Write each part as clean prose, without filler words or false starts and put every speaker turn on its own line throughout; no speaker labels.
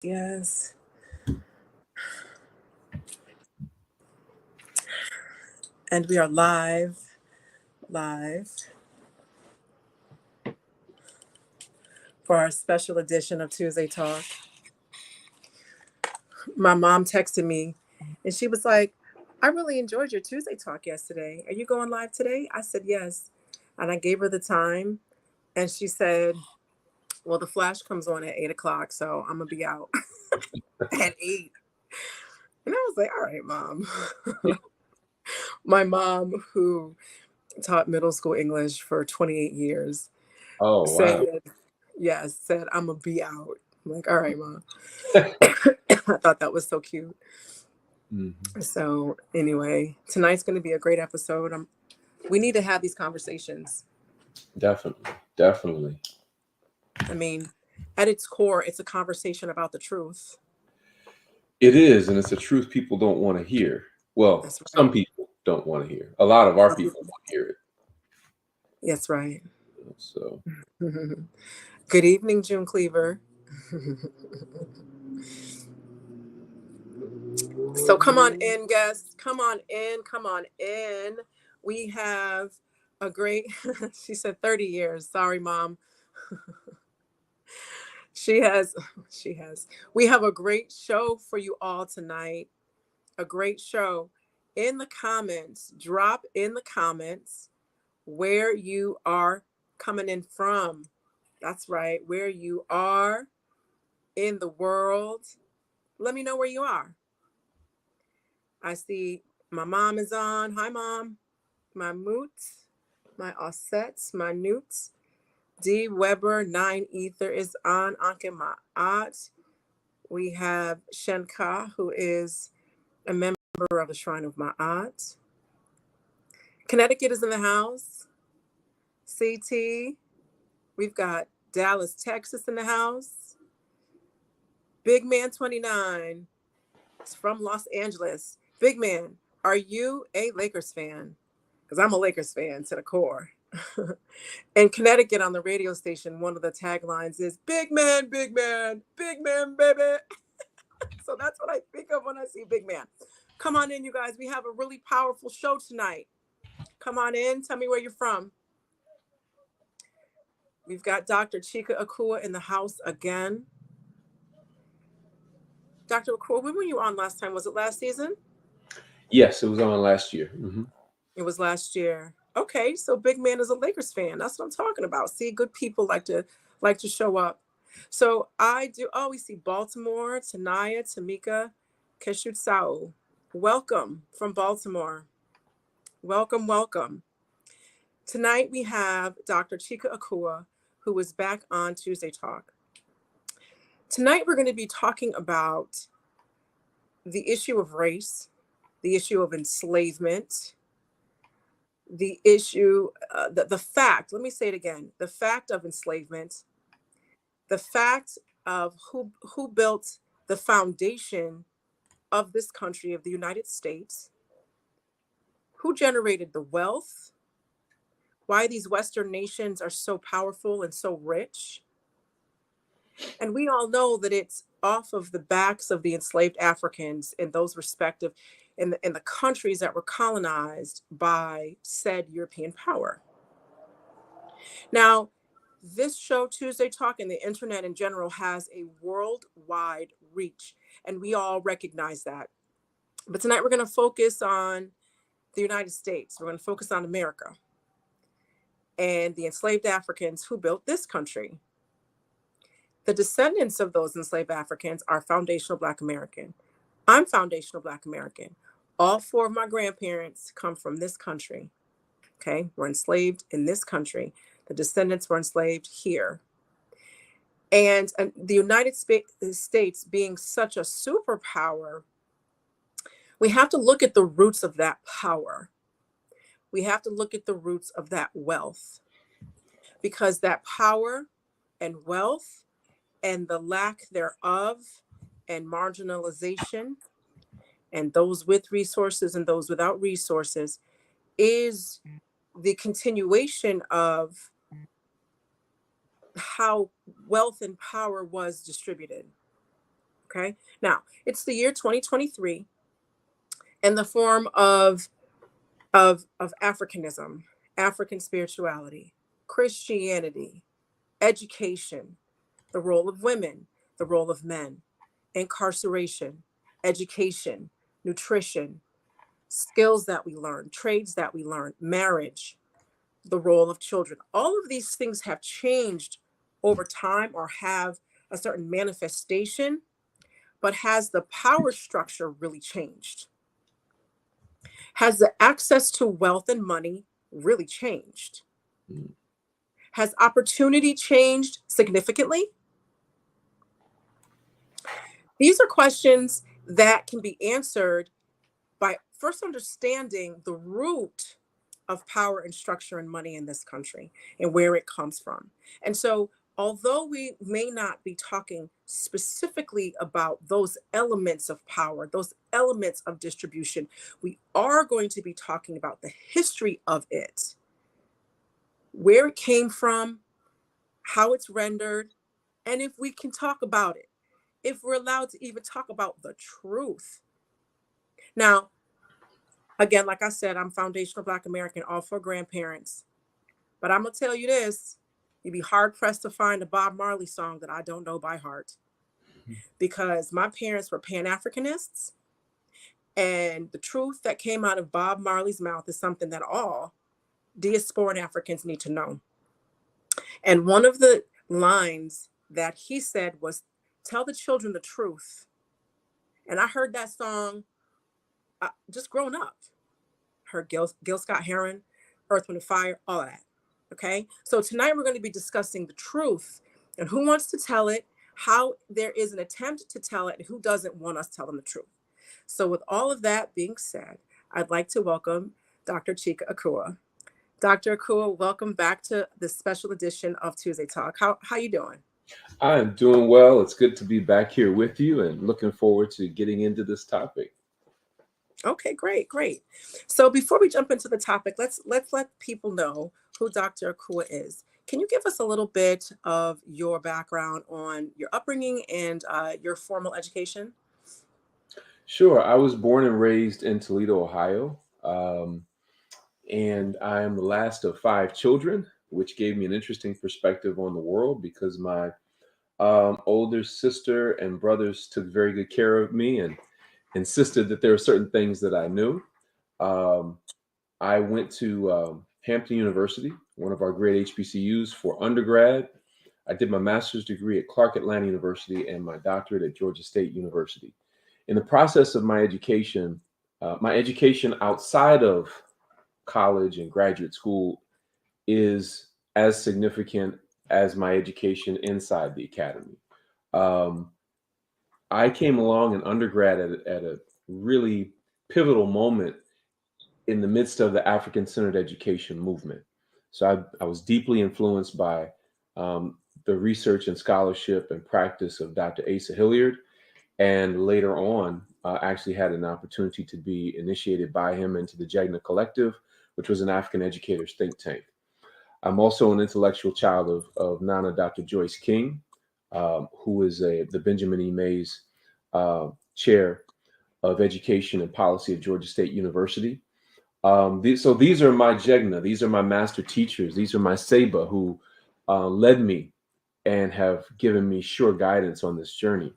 Yes. And we are live for our special edition of Tuesday Talk. My mom texted me and she was like, I really enjoyed your Tuesday Talk yesterday. Are you going live today? I said, yes. And I gave her the time. And she said, well, the flash comes on at 8 o'clock, so I'm going to be out at 8. And I was like, all right, Mom. My mom, who taught middle school English for 28 years,
Oh, wow.
said, I'm going to be out. I'm like, all right, Mom. I thought that was so cute. Mm-hmm. So anyway, tonight's going to be a great episode. We need to have these conversations.
Definitely.
I mean, at its core, it's a conversation about the truth.
It is, and it's a truth people don't want to hear. Well, right. Some people don't want to hear. A lot of our people want to hear it.
That's right.
So,
good evening, June Cleaver. So come on in, guests. Come on in. We have a great, she said 30 years. Sorry, Mom. She has. We have a great show for you all tonight. A great show. In the comments, drop in the comments where you are coming in from. That's right, where you are in the world. Let me know where you are. I see my mom is on. Hi, Mom. My moots, my offsets, my newts. D. Weber, 9 Ether is on. Anke Ma'at. We have Shenka, who is a member of the Shrine of Ma'at. Connecticut is in the house. CT. We've got Dallas, Texas in the house. Big Man 29. It's from Los Angeles. Big Man, are you a Lakers fan? Because I'm a Lakers fan to the core. In Connecticut on the radio station, one of the taglines is big man, baby. So that's what I think of when I see Big Man. Come on in, you guys. We have a really powerful show tonight. Come on in. Tell me where you're from. We've got Dr. Chike Akua in the house again. Dr. Akua, when were you on last time? Was it last season?
Yes, it was on last year. Mm-hmm.
It was last year. Okay, so Big Man is a Lakers fan. That's what I'm talking about. See, good people like to show up. So I do. Oh, we see Baltimore, Tanaya, Tamika, Keshut Sao. Welcome from Baltimore. Welcome. Tonight we have Dr. Chike Akua, who is back on Tuesday Talk. Tonight we're going to be talking about the issue of race, the issue of enslavement, the issue, the fact, let me say it again, the fact of enslavement, the fact of who built the foundation of this country, of the United States, who generated the wealth, why these Western nations are so powerful and so rich. And we all know that it's off of the backs of the enslaved Africans in those respective, in the countries that were colonized by said European power. Now, this show, Tuesday Talk, and the internet in general has a worldwide reach, and we all recognize that. But tonight we're going to focus on the United States. We're going to focus on America and the enslaved Africans who built this country. The descendants of those enslaved Africans are foundational Black American. I'm foundational Black American. All 4 of my grandparents come from this country. Okay, we're enslaved in this country. The descendants were enslaved here. And the United States being such a superpower, we have to look at the roots of that power. We have to look at the roots of that wealth, because that power and wealth and the lack thereof and marginalization and those with resources and those without resources is the continuation of how wealth and power was distributed. Okay. Now, it's the year 2023, and the form of Africanism, African spirituality, Christianity, education, the role of women, the role of men, incarceration, education, nutrition, skills that we learn, trades that we learn, marriage, the role of children. All of these things have changed over time or have a certain manifestation, but has the power structure really changed? Has the access to wealth and money really changed?
Mm.
Has opportunity changed significantly? These are questions that can be answered by first understanding the root of power and structure and money in this country and where it comes from. And so, although we may not be talking specifically about those elements of power, those elements of distribution, we are going to be talking about the history of it, where it came from, how it's rendered, and if we can talk about it, if we're allowed to even talk about the truth. Now, again, like I said, I'm foundational Black American, all for grandparents. But I'm going to tell you this, you'd be hard pressed to find a Bob Marley song that I don't know by heart. Because my parents were Pan-Africanists. And the truth that came out of Bob Marley's mouth is something that all diasporan Africans need to know. And one of the lines that he said was, "Tell the children the truth." And I heard that song just growing up. Heard Gil Scott Heron, Earth, Wind, and Fire, all of that. Okay. So tonight we're going to be discussing the truth and who wants to tell it, how there is an attempt to tell it, and who doesn't want us telling the truth. So with all of that being said, I'd like to welcome Dr. Chike Akua. Dr. Akua, welcome back to this special edition of Tuesday Talk. How you doing?
I'm doing well. It's good to be back here with you and looking forward to getting into this topic.
Okay, great. So before we jump into the topic, let's let people know who Dr. Akua is. Can you give us a little bit of your background on your upbringing and your formal education?
Sure. I was born and raised in Toledo, Ohio, and I am the last of 5 children, which gave me an interesting perspective on the world because my older sister and brothers took very good care of me and insisted that there were certain things that I knew. I went to Hampton University, one of our great HBCUs, for undergrad. I did my master's degree at Clark Atlanta University and my doctorate at Georgia State University. In the process of my education outside of college and graduate school is as significant as my education inside the academy. I came along in undergrad at a really pivotal moment in the midst of the African-centered education movement. So I was deeply influenced by the research and scholarship and practice of Dr. Asa Hilliard, and later on actually had an opportunity to be initiated by him into the Jegna Collective, which was an African educators think tank. I'm also an intellectual child of Nana Dr. Joyce King, who is the Benjamin E. Mays Chair of Education and Policy at Georgia State University. So these are my Jegna, these are my master teachers, these are my Seba who led me and have given me sure guidance on this journey.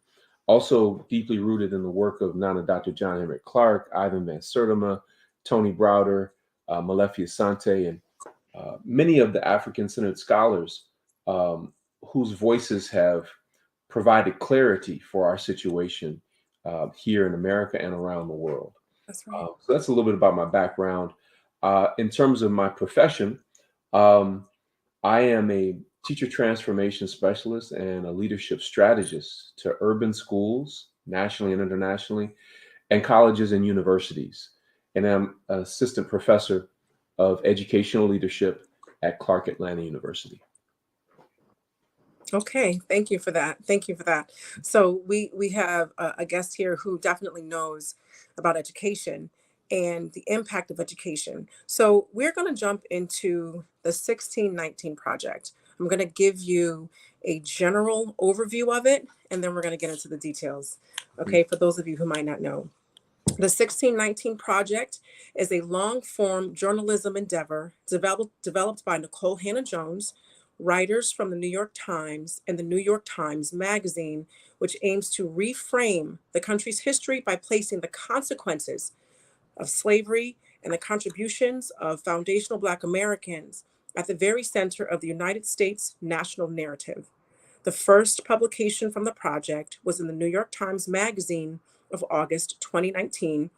Also deeply rooted in the work of Nana Dr. John Henrik Clark, Ivan Van Sertima, Tony Browder, Malefi Asante, and many of the African-centered scholars whose voices have provided clarity for our situation here in America and around the world.
That's right.
So that's a little bit about my background. In terms of my profession, I am a teacher transformation specialist and a leadership strategist to urban schools, nationally and internationally, and colleges and universities. And I'm an assistant professor of educational leadership at Clark Atlanta University.
Okay, thank you for that. So we have a guest here who definitely knows about education and the impact of education. So we're going to jump into the 1619 project, I'm going to give you a general overview of it, and then we're going to get into the details. Okay, for those of you who might not know. The 1619 Project is a long-form journalism endeavor developed by Nicole Hannah-Jones, writers from the New York Times and the New York Times Magazine, which aims to reframe the country's history by placing the consequences of slavery and the contributions of foundational Black Americans at the very center of the United States national narrative. The first publication from the project was in the New York Times Magazine of August 2019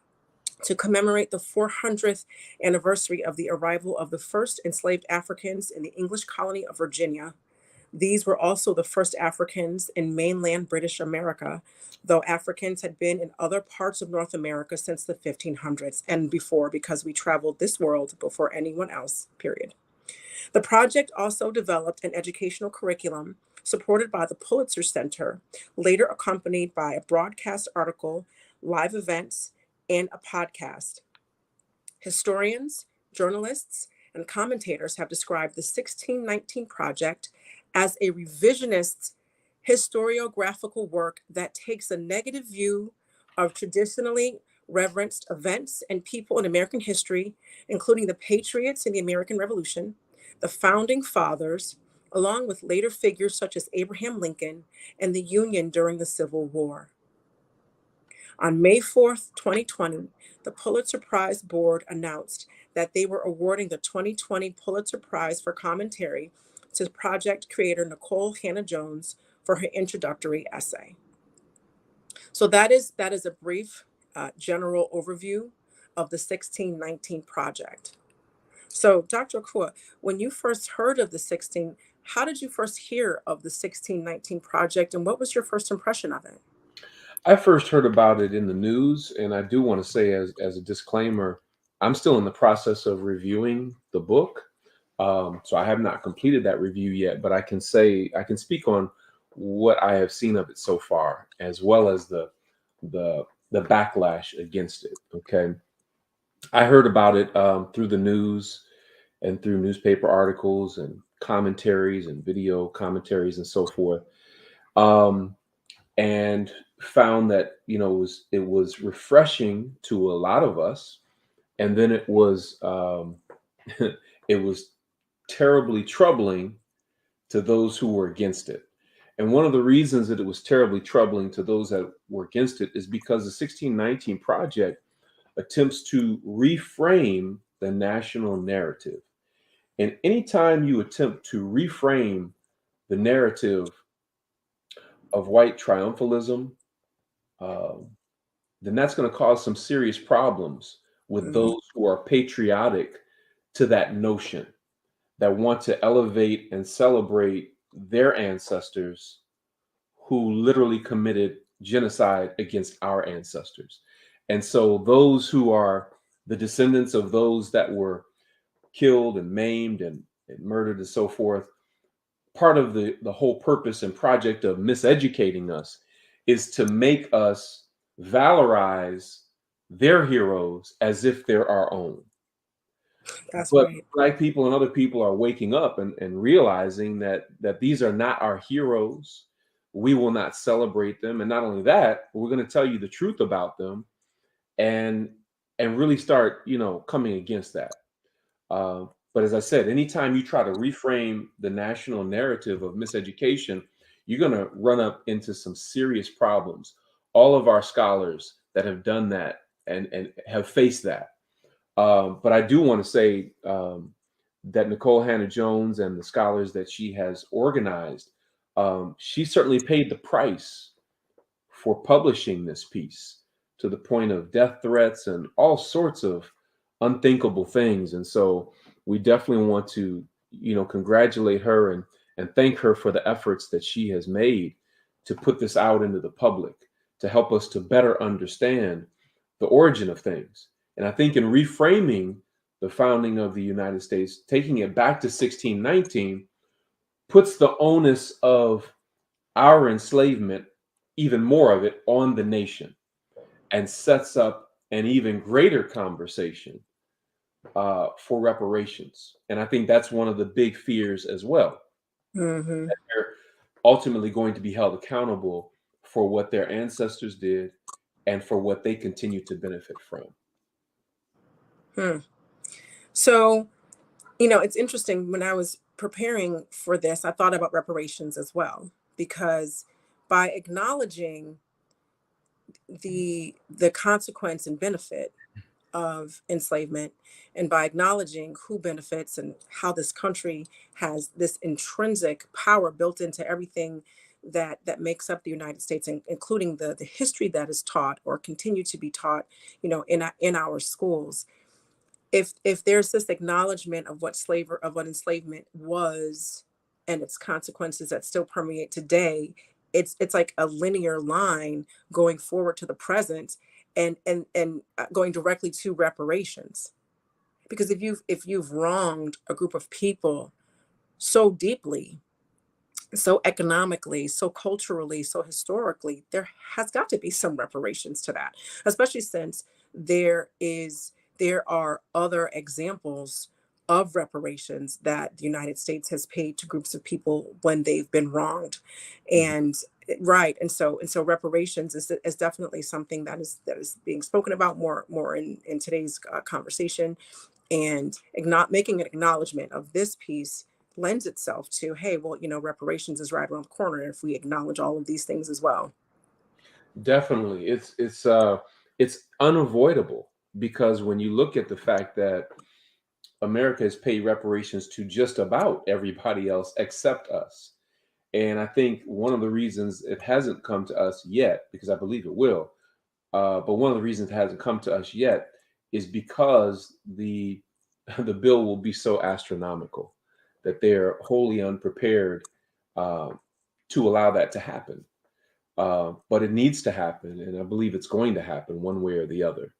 to commemorate the 400th anniversary of the arrival of the first enslaved Africans in the English colony of Virginia. These were also the first Africans in mainland British America, though Africans had been in other parts of North America since the 1500s and before, because we traveled this world before anyone else, period. The project also developed an educational curriculum supported by the Pulitzer Center, later accompanied by a broadcast article, live events, and a podcast. Historians, journalists, and commentators have described the 1619 Project as a revisionist historiographical work that takes a negative view of traditionally reverenced events and people in American history, including the patriots in the American Revolution, the founding fathers, along with later figures such as Abraham Lincoln and the Union during the Civil War. On May 4th, 2020, the Pulitzer Prize Board announced that they were awarding the 2020 Pulitzer Prize for Commentary to project creator Nicole Hannah-Jones for her introductory essay. So that is a brief general overview of the 1619 Project. So, Dr. Akua, when you first heard of how did you first hear of the 1619 Project, and what was your first impression of it?
I first heard about it in the news, and I do want to say, as a disclaimer, I'm still in the process of reviewing the book. So I have not completed that review yet, but I can speak on what I have seen of it so far, as well as the backlash against it. Okay, I heard about it through the news and through newspaper articles and commentaries and video commentaries and so forth, and found that it was refreshing to a lot of us, and then it was it was terribly troubling to those who were against it. And one of the reasons that it was terribly troubling to those that were against it is because the 1619 Project attempts to reframe the national narrative. And anytime you attempt to reframe the narrative of white triumphalism, then that's going to cause some serious problems with those who are patriotic to that notion, that want to elevate and celebrate their ancestors who literally committed genocide against our ancestors. And so those who are the descendants of those that were killed and maimed and murdered and so forth, part of the whole purpose and project of miseducating us is to make us valorize their heroes as if they're our own.
That's
But
right.
Black people and other people are waking up and realizing that these are not our heroes. We will not celebrate them. And not only that, we're going to tell you the truth about them and really start, coming against that. But as I said, anytime you try to reframe the national narrative of miseducation, you're going to run up into some serious problems. All of our scholars that have done that and have faced that. But I do want to say that Nicole Hannah-Jones and the scholars that she has organized, she certainly paid the price for publishing this piece, to the point of death threats and all sorts of unthinkable things. And so we definitely want to, congratulate her and thank her for the efforts that she has made to put this out into the public, to help us to better understand the origin of things. And I think in reframing the founding of the United States, taking it back to 1619, puts the onus of our enslavement, even more of it, on the nation, and sets up an even greater conversation for reparations. And I think that's one of the big fears as well.
Mm-hmm.
They're ultimately going to be held accountable for what their ancestors did and for what they continue to benefit from.
Hmm. So, it's interesting. When I was preparing for this, I thought about reparations as well, because by acknowledging the consequence and benefit of enslavement, and by acknowledging who benefits and how this country has this intrinsic power built into everything that makes up the United States, including the history that is taught or continue to be taught, in our schools. If there's this acknowledgement of what enslavement was and its consequences that still permeate today, it's like a linear line going forward to the present, and going directly to reparations. Because if you've wronged a group of people so deeply, so economically, so culturally, so historically, there has got to be some reparations to that, especially since there are other examples of reparations that the United States has paid to groups of people when they've been wronged.
Mhm.
And right, and so reparations is definitely something that is being spoken about more in today's conversation, and making an acknowledgement of this piece lends itself to, hey, well, reparations is right around the corner if we acknowledge all of these things as well.
Definitely. It's unavoidable because when you look at the fact that America has paid reparations to just about everybody else except us. And I think one of the reasons it hasn't come to us yet, because I believe it will, but one of the reasons it hasn't come to us yet is because the the bill will be so astronomical that they're wholly unprepared uh, to allow that to happen. But it needs to happen, and I believe it's going to happen one way or the other.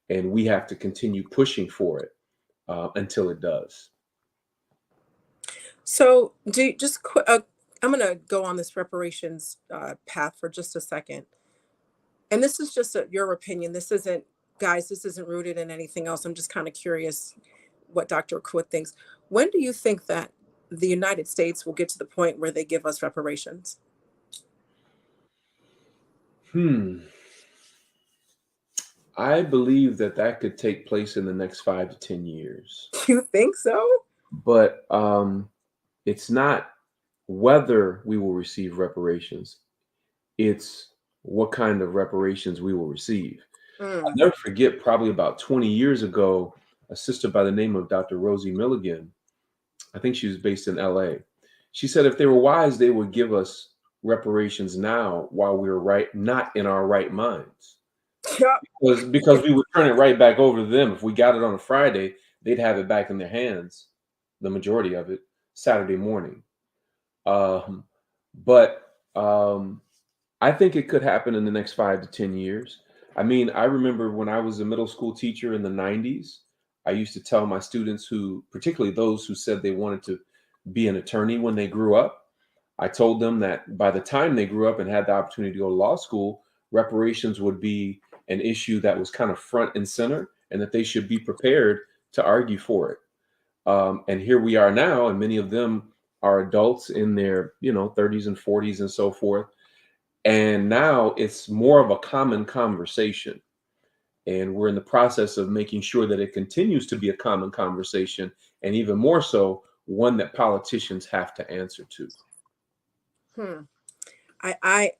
And we have to continue pushing for it until it does.
So I'm going to go on this reparations path for just a second. And this is just your opinion. This isn't, guys, this isn't rooted in anything else. I'm just kind of curious what Dr. Akua thinks. When do you think that the United States will get to the point where they give us reparations?
Hmm. I believe that that could take place in the next 5 to 10 years.
You think so?
But it's not whether we will receive reparations, it's what kind of reparations we will receive. I'll
Mm.
never forget, probably about 20 years ago, a sister by the name of Dr. Rosie Milligan, I think she was based in LA. She said if they were wise, they would give us reparations now while we were not in our right minds.
Yep.
Because we would turn it right back over to them. If we got it on a Friday, they'd have it back in their hands, the majority of it, Saturday morning. Um, but I think it could happen in the next 5 to 10 years. I mean, I remember when I was a middle school teacher in the 90s, I used to tell my students who, particularly those who said they wanted to be an attorney when they grew up, I told them that by the time they grew up and had the opportunity to go to law school, reparations would be an issue that was kind of front and center, and that they should be prepared to argue for it. And here we are now, and many of them are adults in their 30s and 40s and so forth. And now it's more of a common conversation. And we're in the process of making sure that it continues to be a common conversation, and even more so, one that politicians have to answer to.
Hmm. I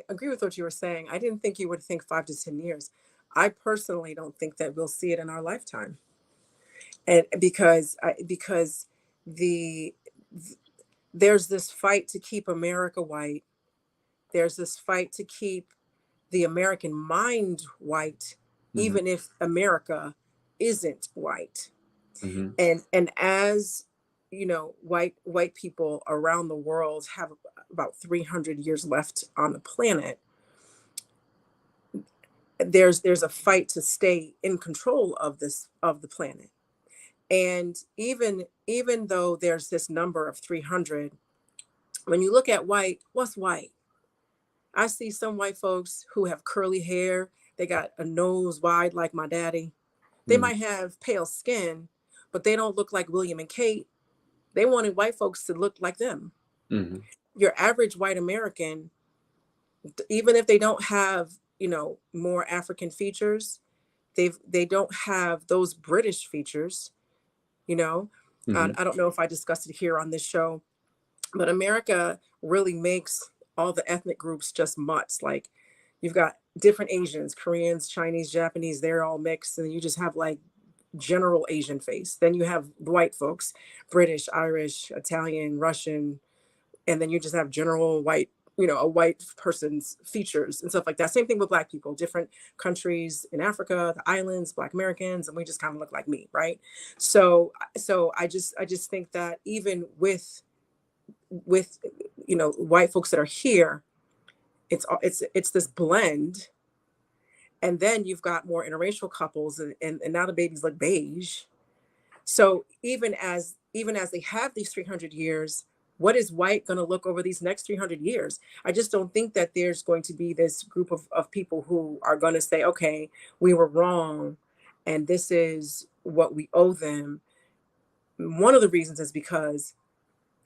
agree with what you were saying. I didn't think you would think 5 to 10 years. I personally don't think that we'll see it in our lifetime, and because the there's this fight to keep America white. There's this fight to keep the American mind white,
Hmm.
even if America isn't white.
Hmm.
And as white people around the world have about 300 years left on the planet. There's a fight to stay in control of the planet. And even though there's this number of 300, when you look at white, what's white? I see some white folks who have curly hair. They got a nose wide like my daddy. They
Hmm.
might have pale skin, but they don't look like William and Kate. They wanted white folks to look like them.
Mm-hmm.
Your average white American, even if they don't have, more African features, they don't have those British features, you know.
Mm-hmm.
I don't know if I discussed it here on this show, but America really makes all the ethnic groups just mutts. Like, you've got different Asians, Koreans, Chinese, Japanese, they're all mixed, and you just have like general Asian face. Then you have white folks, British, Irish, Italian, Russian, and then you just have general white, a white person's features and stuff like that. Same thing with black people, different countries in Africa, the islands, black Americans, and we just kind of look like me, right? So I just think that even with white folks that are here, it's this blend. And then you've got more interracial couples, and now the babies look beige. So even as they have these 300 years, what is white going to look over these next 300 years? I just don't think that there's going to be this group of people who are going to say, okay, we were wrong, and this is what we owe them. One of the reasons is because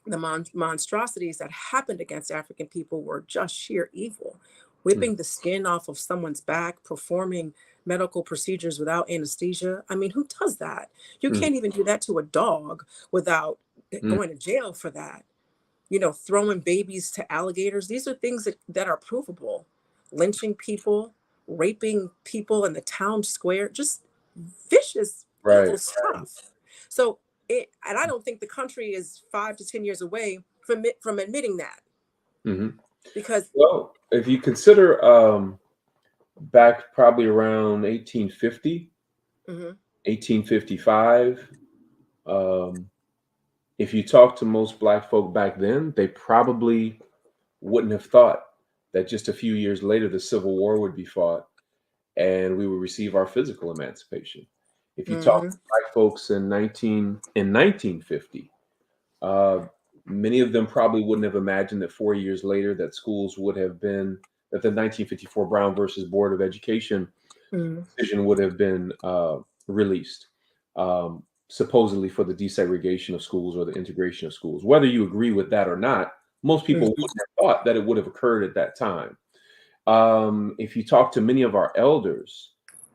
the monstrosities that happened against African people were just sheer evil. Whipping the skin off of someone's back, performing medical procedures without anesthesia. I mean, who does that? You
Mm-hmm.
can't even do that to a dog without going to jail for that. Throwing babies to alligators. These are things that are provable. Lynching people, raping people in the town square, just vicious,
Right.
evil stuff. So and I don't think the country is 5 to 10 years away from admitting that,
Mm-hmm.
because
Well, if you consider back probably around 1850,
mhm,
1855, um, if you talk to most black folk back then, they probably wouldn't have thought that just a few years later the Civil War would be fought and we would receive our physical emancipation. If you talk
mhm,
to black folks in 1950, uh, many of them probably wouldn't have imagined that 4 years later that schools would have been that the 1954 Brown versus Board of Education
mhm,
decision would have been released, supposedly for the desegregation of schools or the integration of schools. Whether you agree with that or not, most people
mhm,
wouldn't have thought that it would have occurred at that time. If you talk to many of our elders,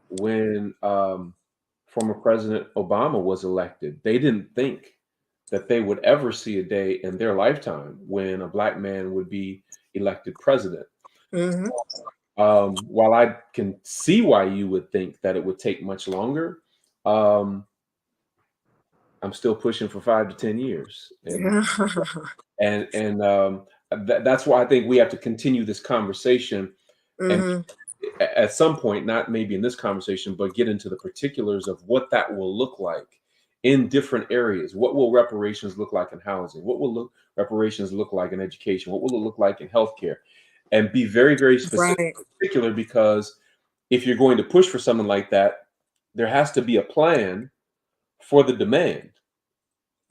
when former President Obama was elected, they didn't think that they would ever see a day in their lifetime when a black man would be elected president.
mhm.
While I can see why you would think that it would take much longer, um, I'm still pushing for 5 to 10 years, and
Yeah.
and and um, that's why I think we have to continue this conversation, and
Mhm.
at some point, not maybe in this conversation, but get into the particulars of what that will look like in different areas. What will reparations look like in housing? What will reparations look like in education? What will it look like in healthcare? And be very, very specific,
Right,
particular, because if you're going to push for something like that, there has to be a plan for the demand.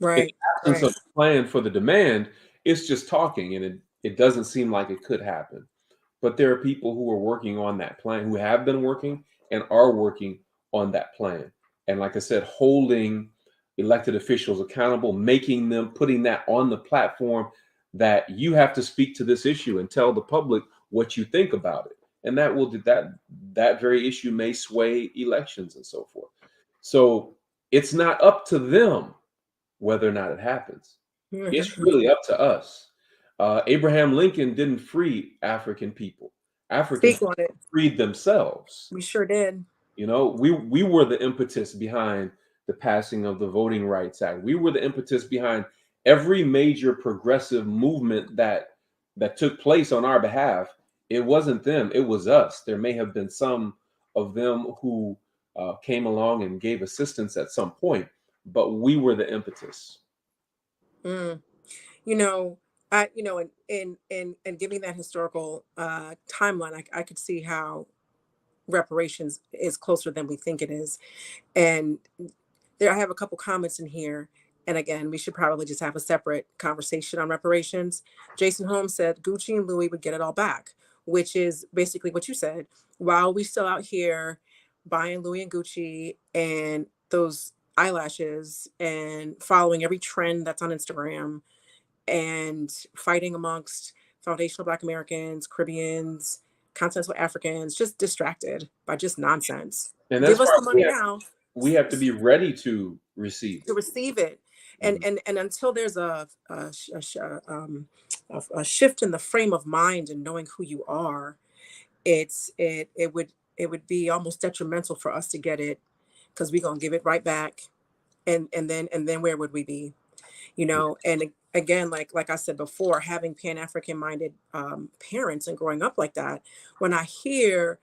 In
right,
the absence
right.
of a plan for the demand, it's just talking, and it doesn't seem like it could happen. But there are people who are working on that plan, who have been working and are working on that plan. And like I said, holding elected officials accountable, making them, putting that on the platform that you have to speak to this issue and tell the public what you think about it. And that will that very issue may sway elections and so forth. So it's not up to them whether or not it happens. It's really up to us. Abraham Lincoln didn't free African people. African
Speak on
people
it.
freed themselves.
We sure did.
We were the impetus behind the passing of the Voting Rights Act. We were the impetus behind every major progressive movement that took place on our behalf. It wasn't them, it was us. There may have been some of them who came along and gave assistance at some point, but we were the impetus.
Mm. You know, in giving that historical timeline, I could see how reparations is closer than we think it is. And I have a couple comments in here. And again, we should probably just have a separate conversation on reparations. Jason Holmes said Gucci and Louis would get it all back, which is basically what you said. While we still out here buying Louis and Gucci and those eyelashes and following every trend that's on Instagram, and fighting amongst foundational Black Americans, Caribbeans, continental Africans, just distracted by just nonsense.
And
Give
that's
us
why
the money now
we have to be ready to receive
to
it.
receive it. And
Mhm.
and until there's a shift in the frame of mind and knowing who you are, it would be almost detrimental for us to get it, because we're gonna give it right back. And then where would we be? You
Yeah.
know, and again, like I said before, having Pan-African minded parents and growing up like that, when I hear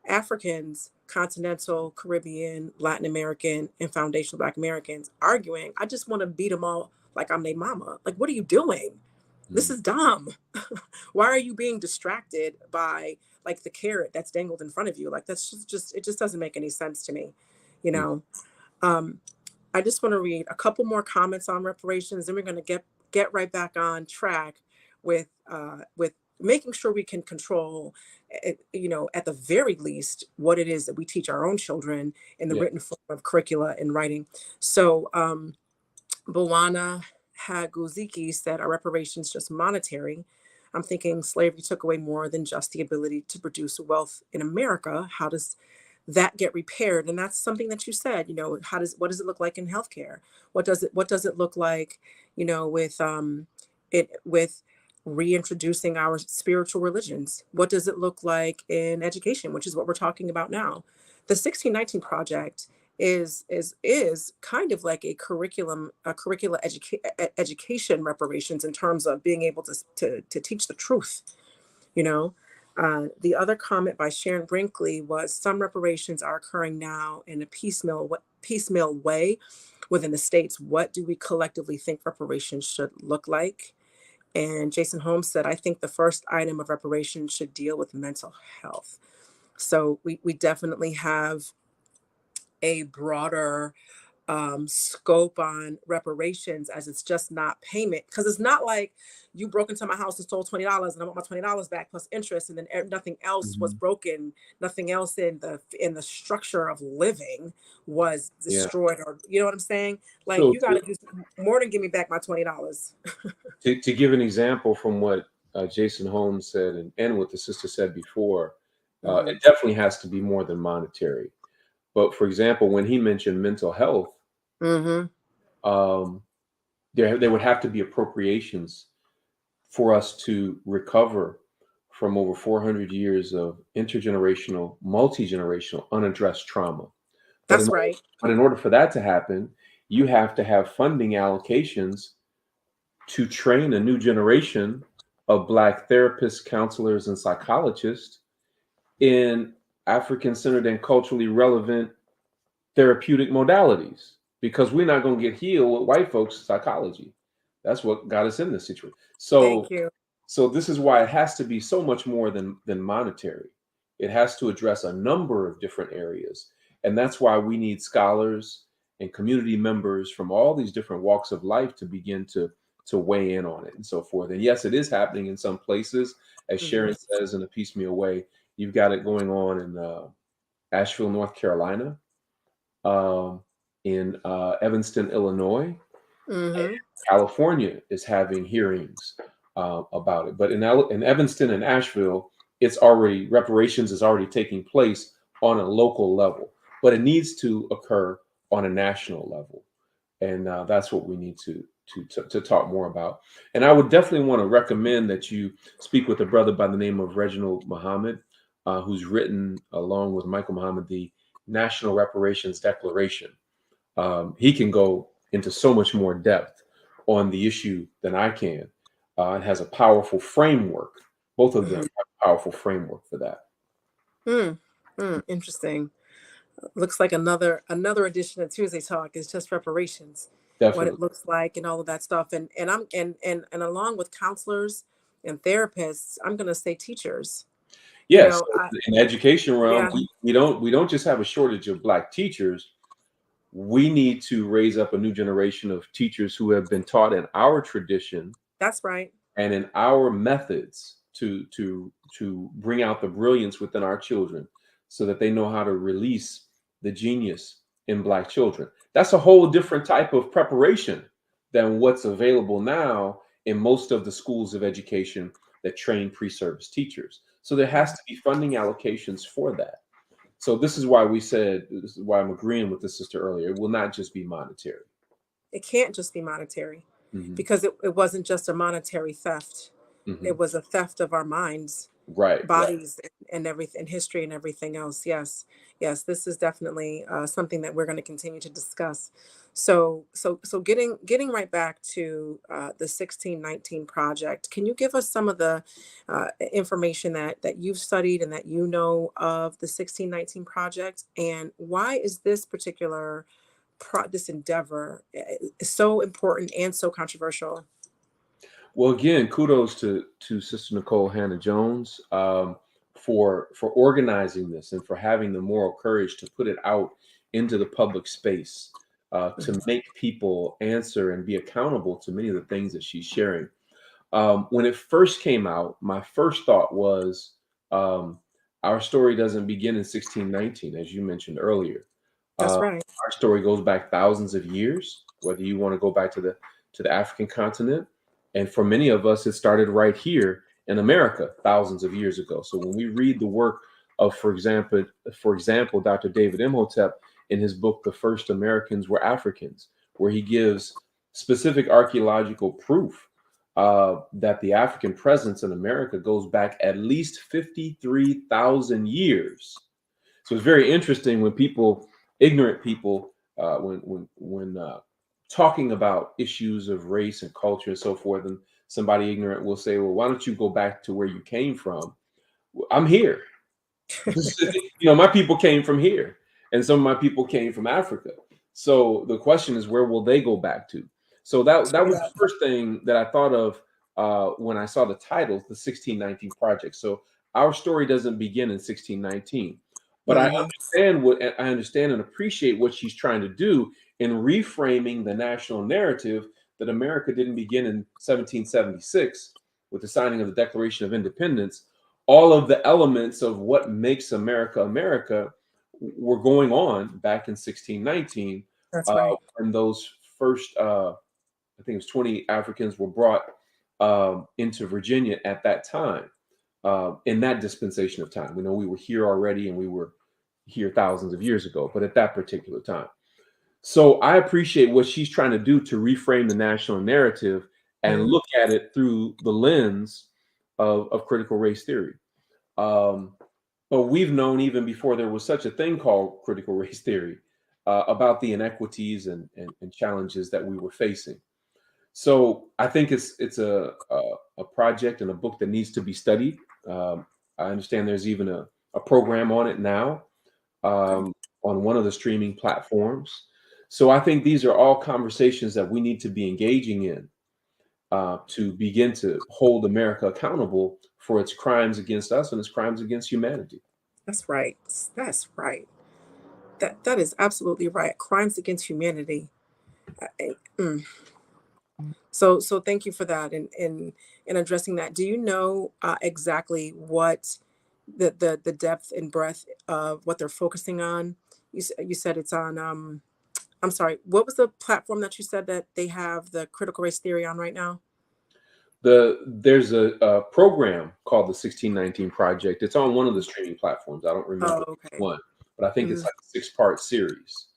Africans, continental, Caribbean, Latin American, and foundational Black Americans arguing, I just want to beat them all like I'm their mama. Like, what are you doing? This
Mhm.
is dumb. Why are you being distracted by like the carrot that's dangled in front of you? Like, that's just it just doesn't make any sense to me, you
Yeah.
know. Um, I just want to read a couple more comments on reparations, and we're going to get right back on track with making sure we can control, you know, at the very least, what it is that we teach our own children in the
Yeah.
written form of curricula and writing. So, Bawana Haguziki said, "Are reparations just monetary?" I'm thinking slavery took away more than just the ability to produce wealth in America. How does that get repaired? And that's something that you said. You know, what does it look like in healthcare? What does it look like? You know, with reintroducing our spiritual religions. What does it look like in education, which is what we're talking about now? The 1619 project is kind of like education reparations in terms of being able to teach the truth, you know. The other comment by Sharon Brinkley was, some reparations are occurring now in a piecemeal way within the states. What do we collectively think reparations should look like? And Jason Holmes said, I think the first item of reparations should deal with mental health. So we definitely have a broader scope on reparations, as it's just not payment, because it's not like you broke into my house and stole $20 and I want my $20 back plus interest, and then nothing else was
Mhm.
broken, nothing else in the structure of living was
Yeah.
destroyed, or you know what I'm saying? Like,
So
you got to do more than give me back my $20.
to give an example from what Jason Holmes said, and what the sister said before,
Hmm.
it definitely has to be more than monetary. But for example, when he mentioned mental health,
Hmm.
um, there would have to be appropriations for us to recover from over 400 years of intergenerational, multi-generational, unaddressed trauma. But
That's right.
in order for that to happen, you have to have funding allocations to train a new generation of Black therapists, counselors, and psychologists in African-centered and culturally relevant therapeutic modalities, because we're not going to get healed with white folks' psychology. That's what got us in this situation.
Thank
So,
you.
this is why it has to be so much more than monetary. It has to address a number of different areas, and that's why we need scholars and community members from all these different walks of life to begin to weigh in on it and so forth. And yes, it is happening in some places, as
Hmm.
Sharon says, in a piecemeal way. You've got it going on in Asheville, North Carolina, um, in Evanston, Illinois.
Hmm.
California is having hearings about it. But in Evanston and Asheville, it's already, reparations is already taking place on a local level, but it needs to occur on a national level, and that's what we need to talk more about. And I would definitely want to recommend that you speak with a brother by the name of Reginald Muhammad, who's written, along with Michael Muhammad, the National Reparations Declaration. He can go into so much more depth on the issue than I can. It has a powerful framework. Both of them
Hmm.
have a powerful framework for that.
Mm. Mm. Interesting. Looks like another edition of Tuesday Talk is just reparations, what
Definitely.
it looks like and all of that stuff. And along with counselors and therapists, I'm gonna say teachers. You
Yes,
know,
in the education realm,
yeah,
we don't just have a shortage of Black teachers. We need to raise up a new generation of teachers who have been taught in our tradition
that's right.
and in our methods to bring out the brilliance within our children, so that they know how to release the genius in Black children. That's a whole different type of preparation than what's available now in most of the schools of education that train pre-service teachers. So there has to be funding allocations for that. So this is why this is why I'm agreeing with the sister earlier. It will not just be monetary.
It can't just be monetary,
Hmm.
because it wasn't just a monetary theft.
Hmm.
It was a theft of our minds,
Right, right.
bodies, and everything, history and everything else. Yes, yes, this is definitely something that we're going to continue to discuss. So getting right back to the 1619 project, can you give us some of the information that you've studied and that you know of the 1619 project, and why is this particular this endeavor is so important and so controversial?
Well, again, kudos to Sister Nicole Hannah Jones, for organizing this and for having the moral courage to put it out into the public space, to
Mhm.
make people answer and be accountable to many of the things that she's sharing. When it first came out, my first thought was, um, our story doesn't begin in 1619, as you mentioned earlier.
That's
Uh,
right.
our story goes back thousands of years, whether you want to go back to the African continent, and for many of us, it started right here in America thousands of years ago. So when we read the work of, for example, Dr. David Imhotep in his book, "The First Americans Were Africans," where he gives specific archaeological proof that the African presence in America goes back at least 53,000 years. So it's very interesting when ignorant people, when talking about issues of race and culture and so forth, and somebody ignorant will say, "Well, why don't you go back to where you came from?" Well, I'm here. My people came from here, and some of my people came from Africa. So the question is, where will they go back to? So that was
Yeah.
the first thing that I thought of when I saw the title, the 1619 Project. So our story doesn't begin in 1619, but
Mhm.
I understand and appreciate what she's trying to do in reframing the national narrative that America didn't begin in 1776 with the signing of the Declaration of Independence. All of the elements of what makes America America were going on back in 1619,
That's right.
when those first, I think it was 20 Africans were brought into Virginia at that time, in that dispensation of time. We know we were here already and we were here thousands of years ago, but at that particular time. So I appreciate what she's trying to do to reframe the national narrative and
Mhm.
look at it through the lens of critical race theory. Um, but we've known even before there was such a thing called critical race theory, about the inequities and challenges that we were facing. So I think it's a project and a book that needs to be studied. I understand there's even a program on it now,
Okay.
on one of the streaming platforms. So I think these are all conversations that we need to be engaging in, to begin to hold America accountable for its crimes against us and its crimes against humanity.
That's right. That's right. That is absolutely right. Crimes against humanity. Mm. So thank you for that, and addressing that. Do you know exactly what the depth and breadth of what they're focusing on? You said it's on. I'm sorry. What was the platform that you said that they have the critical race theory on right now?
There's a program called the 1619 Project. It's on one of the streaming platforms. I don't remember
Oh,
which
okay.
one, but I think it's
Mhm.
like a 6-part series.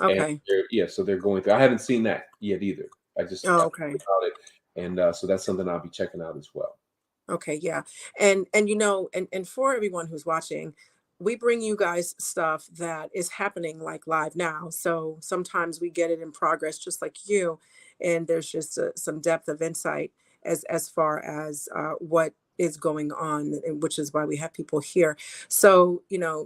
And
Okay.
so they're going through. I haven't seen that yet either. I
Oh,
heard
okay.
about it, and so that's something I'll be checking out as well.
Okay, yeah. And and for everyone who's watching, we bring you guys stuff that is happening like live now. So sometimes we get it in progress just like you, and there's just some depth of insight as far as what is going on, and which is why we have people here. So,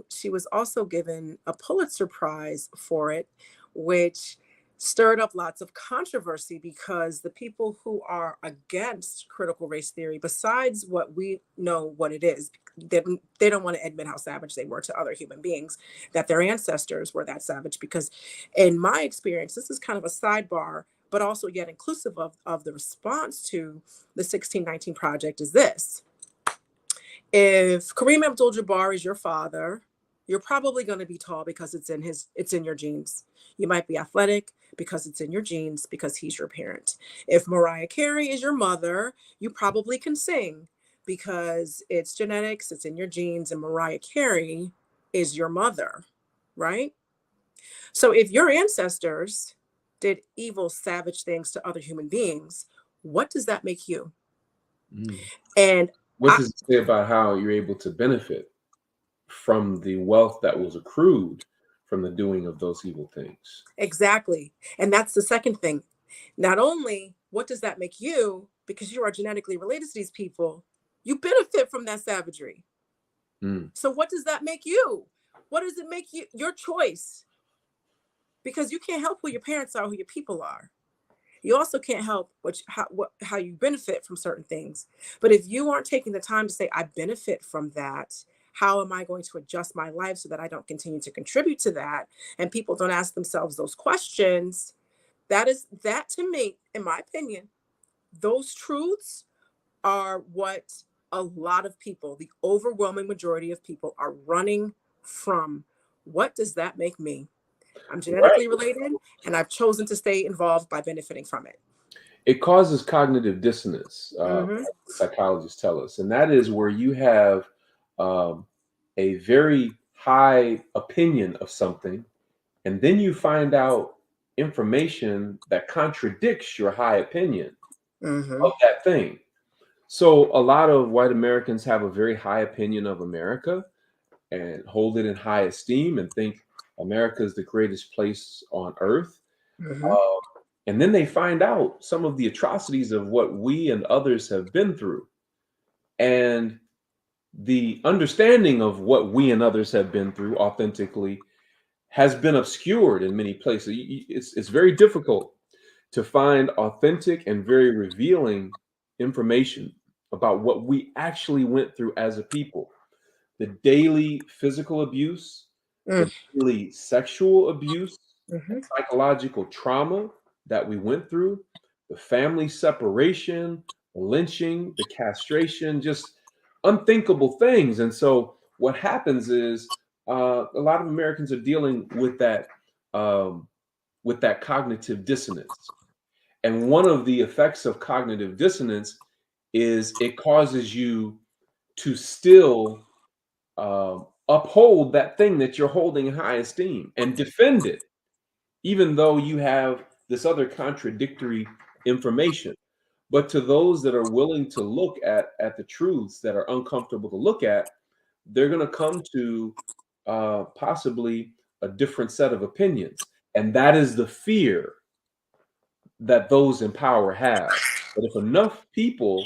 she was also given a Pulitzer Prize for it, which stirred up lots of controversy because the people who are against critical race theory, besides what we know what it is, they don't want to admit how savage they were to other human beings, that their ancestors were that savage. Because, in my experience, this is kind of a sidebar, but also yet inclusive of the response to the 1619 Project, is this: if Kareem Abdul Jabbar is your father, You're probably going to be tall because it's in your genes. You might be athletic because it's in your genes because he's your parent. If Mariah Carey is your mother, you probably can sing because it's genetics, it's in your genes, and Mariah Carey is your mother, right? So if your ancestors did evil, savage things to other human beings, what does that make you?
Mm.
And
What does it say about how you're able to benefit from the wealth that was accrued from the doing of those evil things?
exactly. And that's the second thing. Not only what does that make you, because you are genetically related to these people, you benefit from that savagery.
Mm.
So what does that make you? What does it make you? Your choice. Because you can't help who your parents are, who your people are. You also can't help how you benefit from certain things. But if you aren't taking the time to say, I benefit from that, how am I going to adjust my life so that I don't continue to contribute to that? And people don't ask themselves those questions. That to me, in my opinion, those truths are what a lot of people, the overwhelming majority of people, are running from. What does that make me? I'm
Right.
genetically related, and I've chosen to stay involved by benefiting from it.
It causes cognitive dissonance,
Mm-hmm.
psychologists tell us, and that is where you have um, a very high opinion of something, and then you find out information that contradicts your high opinion
Mm-hmm.
of that thing. So a lot of white Americans have a very high opinion of America and hold it in high esteem and think America is the greatest place on earth.
Mm-hmm.
Uh, and then they find out some of the atrocities of what we and others have been through. And the understanding of what we and others have been through authentically has been obscured in many places. It's very difficult to find authentic and very revealing information about what we actually went through as a people. The daily physical abuse, the daily sexual abuse,
Mm-hmm.
psychological trauma that we went through, the family separation, the lynching, the castration, just unthinkable things. And so what happens is a lot of Americans are dealing um, with that cognitive dissonance. And one of the effects of cognitive dissonance is it causes you to still uphold that thing that you're holding in high esteem and defend it, even though you have this other contradictory information. But to those that are willing to look at the truths that are uncomfortable to look at, they're going to come to possibly a different set of opinions. And that is the fear that those in power have. But if enough people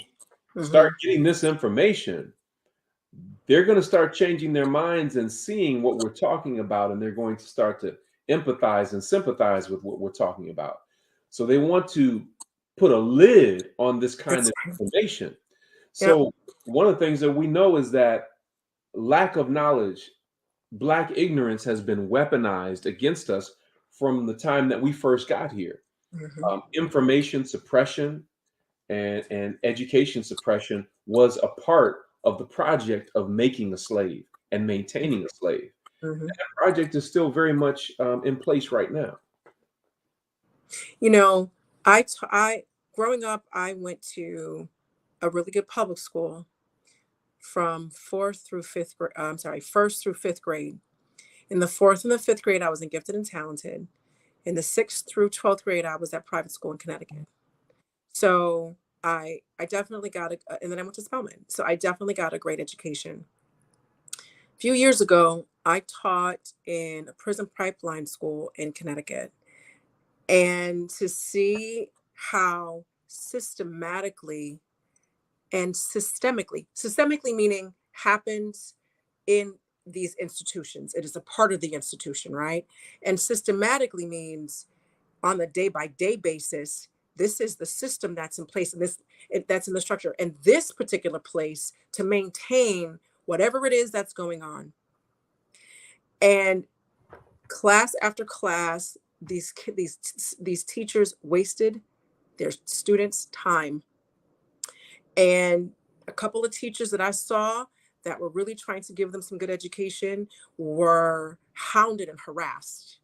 Mm-hmm.
start getting this information, they're going to start changing their minds and seeing what we're talking about, and they're going to start to empathize and sympathize with what we're talking about. So they want to put a lid on this kind
It's
of information.
Yep.
So one of the things that we know is that lack of knowledge, Black ignorance has been weaponized against us from the time that we first got here.
Mm-hmm.
Information suppression and education suppression was a part of the project of making a slave and maintaining a slave.
Mm-hmm.
That project is still very much in place right now.
You know, I growing up, I went to a really good public school from fourth through fifth grade. I'm sorry, first through fifth grade. In the fourth and the fifth grade, I was in gifted and talented. In the sixth through 12th grade, I was at private school in Connecticut. So I definitely got and then I went to Spelman. So I definitely got a great education. A few years ago, I taught in a prison pipeline school in Connecticut. And to see how systematically and systemically meaning happens in these institutions. It is a part of the institution, right? And systematically means on a day by day basis, this is the system that's in place and that's in the structure and this particular place to maintain whatever it is that's going on. And class after class, these teachers wasted their students' time. And a couple of teachers that I saw that were really trying to give them some good education were hounded and harassed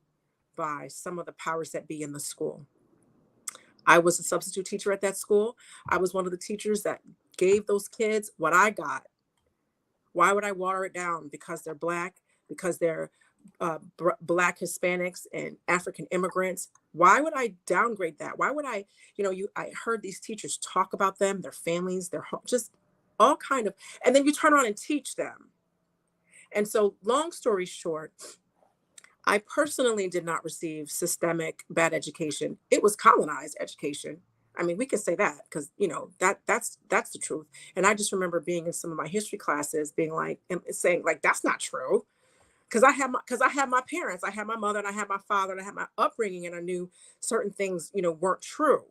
by some of the powers that be in the school. I was a substitute teacher at that school. I was one of the teachers that gave those kids what I got. Why would I water it down? Because they're Black, because they're Black Hispanics and African immigrants. Why would I downgrade that? Why would I, I heard these teachers talk about them, their families, their home, just all kind of, and then you turn around and teach them. And so long story short, I personally did not receive systemic bad education. It was colonized education. I mean, we can say that because that's the truth. And I just remember being in some of my history classes, being like, and saying like, that's not true. Because I had my parents, I had my mother, and I had my father, and I had my upbringing, and I knew certain things, weren't true,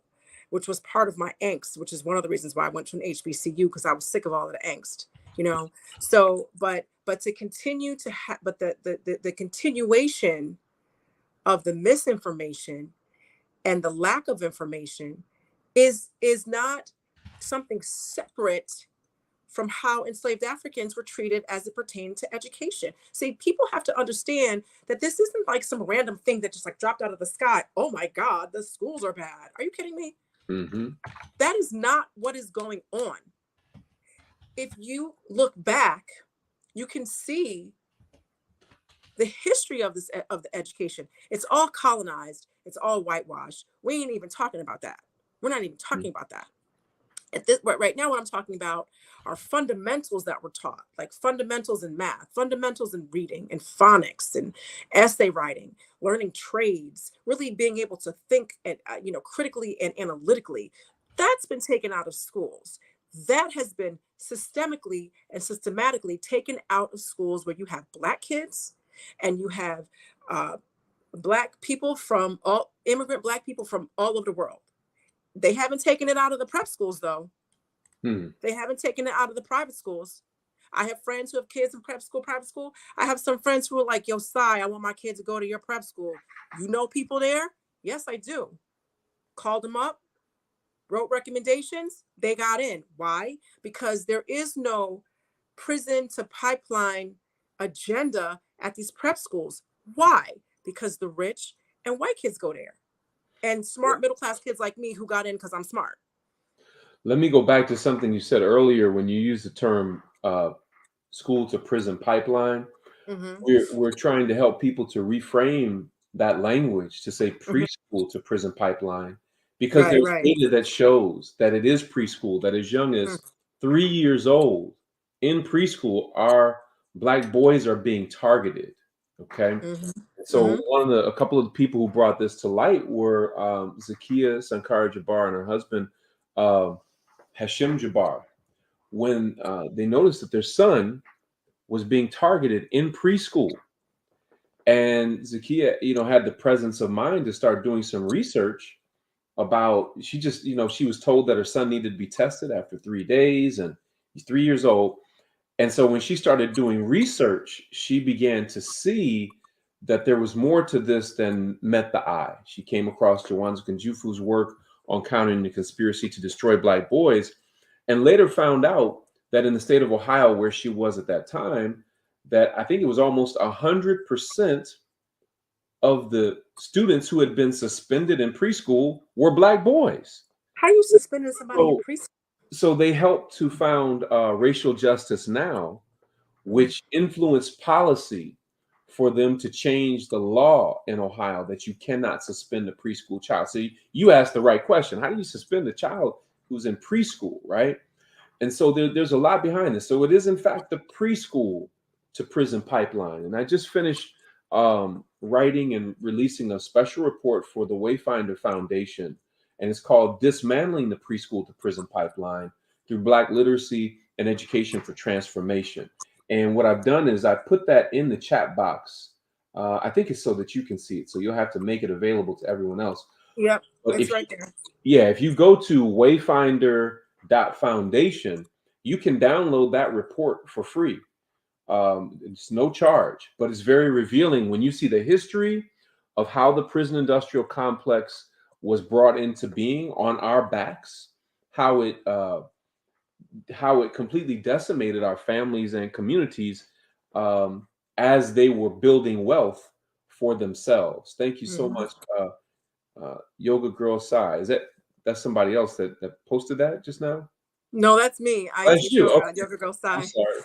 which was part of my angst, which is one of the reasons why I went to an HBCU, because I was sick of all of the angst, So, but to continue to have, but the continuation of the misinformation and the lack of information is not something separate from how enslaved Africans were treated as it pertained to education. See, people have to understand that this isn't like some random thing that just like dropped out of the sky. Oh my God, the schools are bad. Are you kidding me?
Mm-hmm.
That is not what is going on. If you look back, you can see the history of the education. It's all colonized. It's all whitewashed. We ain't even talking about that. We're not even talking about that. Right now, what I'm talking about are fundamentals that were taught, like fundamentals in math, fundamentals in reading and phonics and essay writing, learning trades, really being able to think and critically and analytically. That's been taken out of schools. That has been systemically and systematically taken out of schools, where you have Black kids and you have Black people immigrant Black people from all over the world. They haven't taken it out of the prep schools, though. They haven't taken it out of the private schools. I have friends who have kids in private school. I have some friends who are like, yo, Sai, I want my kids to go to your prep school. You know people there? Yes, I do. Called them up, wrote recommendations. They got in. Why? Because there is no prison to pipeline agenda at these prep schools. Why? Because the rich and white kids go there. And smart middle-class kids like me who got in because I'm smart.
Let me go back to something you said earlier when you used the term school to prison pipeline.
Mm-hmm.
We're trying to help people to reframe that language to say preschool to prison pipeline, because there's data that shows that it is preschool, that as young as 3 years old in preschool, our Black boys are being targeted. Okay. So a couple of the people who brought this to light were Zakiya Sankara Jabbar and her husband, Hashim Jabbar, when they noticed that their son was being targeted in preschool. And Zakiya, had the presence of mind to start doing some research about, she was told that her son needed to be tested after 3 days, and he's 3 years old. And so when she started doing research, she began to see that there was more to this than met the eye. She came across Jawanza Kunjufu's work on countering the conspiracy to destroy Black boys, and later found out that in the state of Ohio, where she was at that time, that I think it was almost 100% of the students who had been suspended in preschool were Black boys.
How are you suspending somebody in preschool?
So they helped to found Racial Justice Now, which influenced policy for them to change the law in Ohio that you cannot suspend a preschool child. So you asked the right question. How do you suspend a child who's in preschool, right? And so there's a lot behind this. So it is, in fact, the preschool to prison pipeline. And I just finished writing and releasing a special report for the Wayfinder Foundation, and it's called Dismantling the Pre-School to Prison Pipeline Through Black Literacy and Education for Transformation. And what I've done is I put that in the chat box. I think it's so that you can see it. So you'll have to make it available to everyone else.
Yep, it's right there.
Yeah, if you go to wayfinder.foundation, you can download that report for free. It's no charge, but it's very revealing when you see the history of how the prison industrial complex was brought into being on our backs, how it how it completely decimated our families and communities as they were building wealth for themselves. Thank you so
Mhm.
much, Yoga Girl Sai. That's somebody else that posted that just now?
No, that's me. I
That's
teach
you.
yoga,
Okay,
yoga girl
I'm
Sai.
sorry.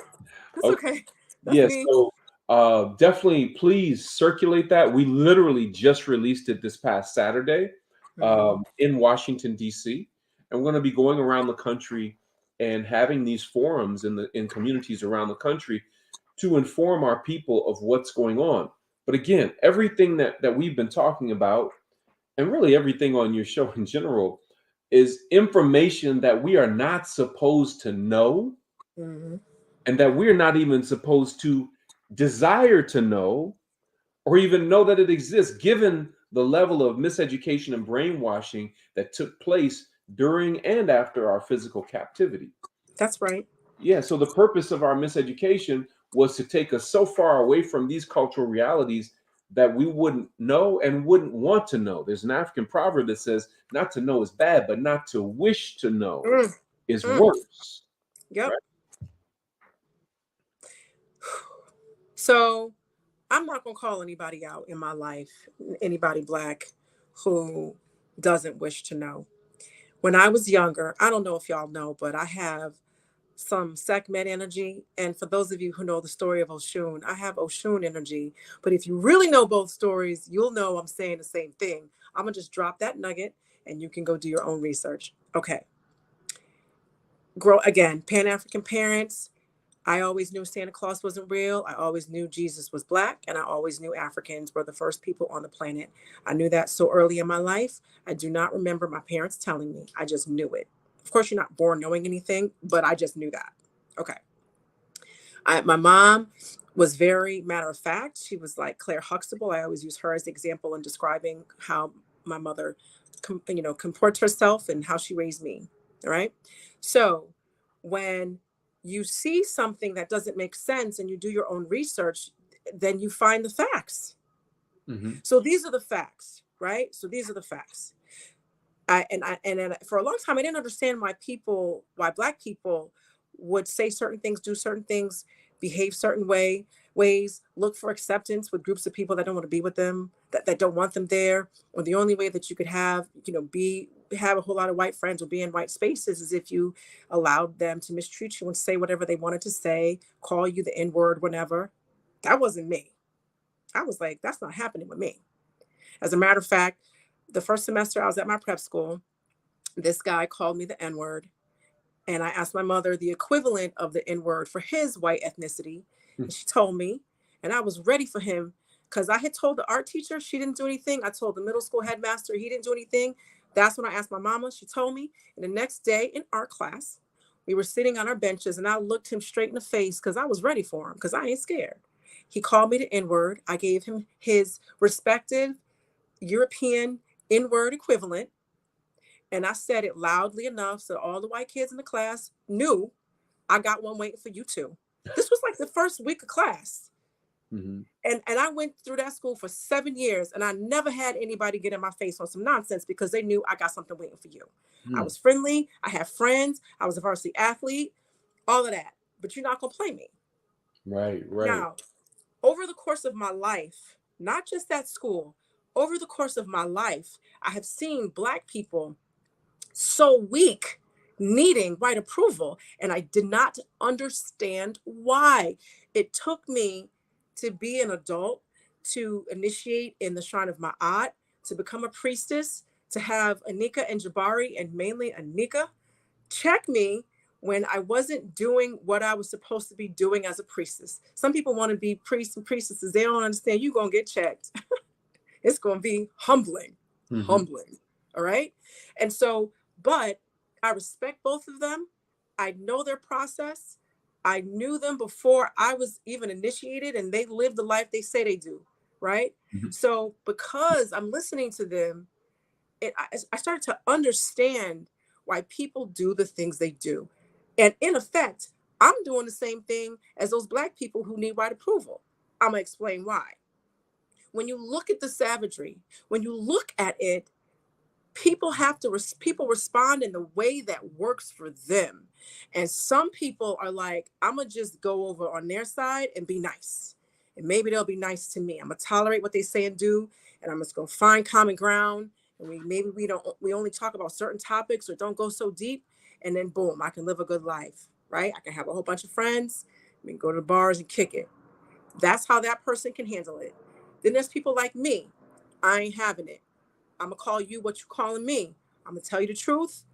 That's
Okay.
okay. That's
Yeah,
me.
so definitely please circulate that. We literally just released it this past Saturday
Mhm.
in Washington, D.C. And we're going to be going around the country and having these forums in communities around the country to inform our people of what's going on. But again, everything that we've been talking about, and really everything on your show in general, is information that we are not supposed to know,
Mhm.
and that we're not even supposed to desire to know or even know that it exists, given the level of miseducation and brainwashing that took place during and after our physical captivity.
That's right.
Yeah, so the purpose of our miseducation was to take us so far away from these cultural realities that we wouldn't know and wouldn't want to know. There's an African proverb that says, not to know is bad, but not to wish to know
Mm.
is
Mm.
worse.
Yep.
Right?
So I'm not going to call anybody out in my life, anybody Black who doesn't wish to know. When I was younger, I don't know if y'all know, but I have some Sekhmet energy. And for those of you who know the story of Oshun, I have Oshun energy. But if you really know both stories, you'll know I'm saying the same thing. I'm going to just drop that nugget and you can go do your own research. Okay. Grow again, Pan African parents. I always knew Santa Claus wasn't real. I always knew Jesus was Black. And I always knew Africans were the first people on the planet. I knew that so early in my life. I do not remember my parents telling me. I just knew it. Of course, you're not born knowing anything, but I just knew that. Okay. My mom was very matter of fact. She was like Claire Huxtable. I always use her as an example in describing how my mother, comports herself and how she raised me. All right. So when you see something that doesn't make sense and you do your own research, then you find the facts.
Mhm.
So these are the facts, right? So these are the facts. And for a long time I didn't understand why Black people would say certain things, do certain things, behave certain ways, look for acceptance with groups of people that don't want to be with them, that don't want them there. Or the only way that you could have a whole lot of white friends or be in white spaces is if you allowed them to mistreat you and say whatever they wanted to say, call you the N-word whenever. That wasn't me. I was like, that's not happening with me. As a matter of fact, the first semester I was at my prep school, this guy called me the N word. And I asked my mother the equivalent of the N word for his white ethnicity. And she told me, and I was ready for him because I had told the art teacher she didn't do anything. I told the middle school headmaster he didn't do anything. That's when I asked my mama. She told me. And the next day in art class, we were sitting on our benches and I looked him straight in the face because I was ready for him because I ain't scared. He called me the N word. I gave him his respective European N word equivalent. And I said it loudly enough so all the white kids in the class knew I got one waiting for you too. This was like the first week of class.
Mhm.
And I went through that school for 7 years and I never had anybody get in my face on some nonsense because they knew I got something waiting for you. I
Mhm.
was friendly. I had friends. I was a varsity athlete, all of that. But you're not going to play me.
Right, right.
Now, over the course of my life, not just at school, over the course of my life, I have seen Black people so weak, needing white approval. And I did not understand why. It took me to be an adult, to initiate in the shrine of Ma'at, to become a priestess, to have Anika and Jabari, and mainly Anika, check me when I wasn't doing what I was supposed to be doing as a priestess. Some people want to be priests and priestesses. They don't understand you're going to get checked. It's going to be humbling,
Mhm.
humbling. All right. And so, but I respect both of them. I know their process. I knew them before I was even initiated, and they live the life they say they do. Right.
Mhm.
So, because I'm listening to them, I started to understand why people do the things they do. And in effect, I'm doing the same thing as those Black people who need white approval. I'm going to explain why. When you look at the savagery, when you look at it, people respond in the way that works for them. And some people are like, I'm gonna just go over on their side and be nice, and maybe they'll be nice to me. I'm gonna tolerate what they say and do, and I'm just gonna find common ground, and we only talk about certain topics or don't go so deep, and then boom, I can live a good life, right? I can have a whole bunch of friends, we can go to the bars and kick it. That's how that person can handle it. Then there's people like me. I ain't having it. I'm gonna call you what you calling me. I'm gonna tell you the truth,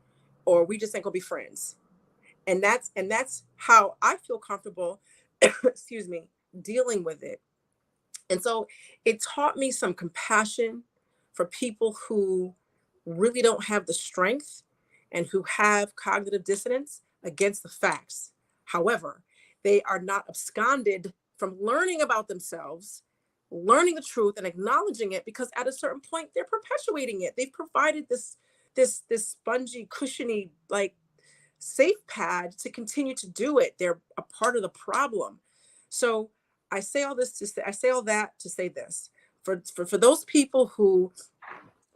or we just ain't gonna be friends. And that's how I feel comfortable, excuse me, dealing with it. And so it taught me some compassion for people who really don't have the strength and who have cognitive dissonance against the facts. However, they are not absconded from learning about themselves, learning the truth and acknowledging it, because at a certain point they're perpetuating it. They've provided this spongy, cushiony, like safe pad to continue to do it. They're a part of the problem. So I say all that to say this. For those people who,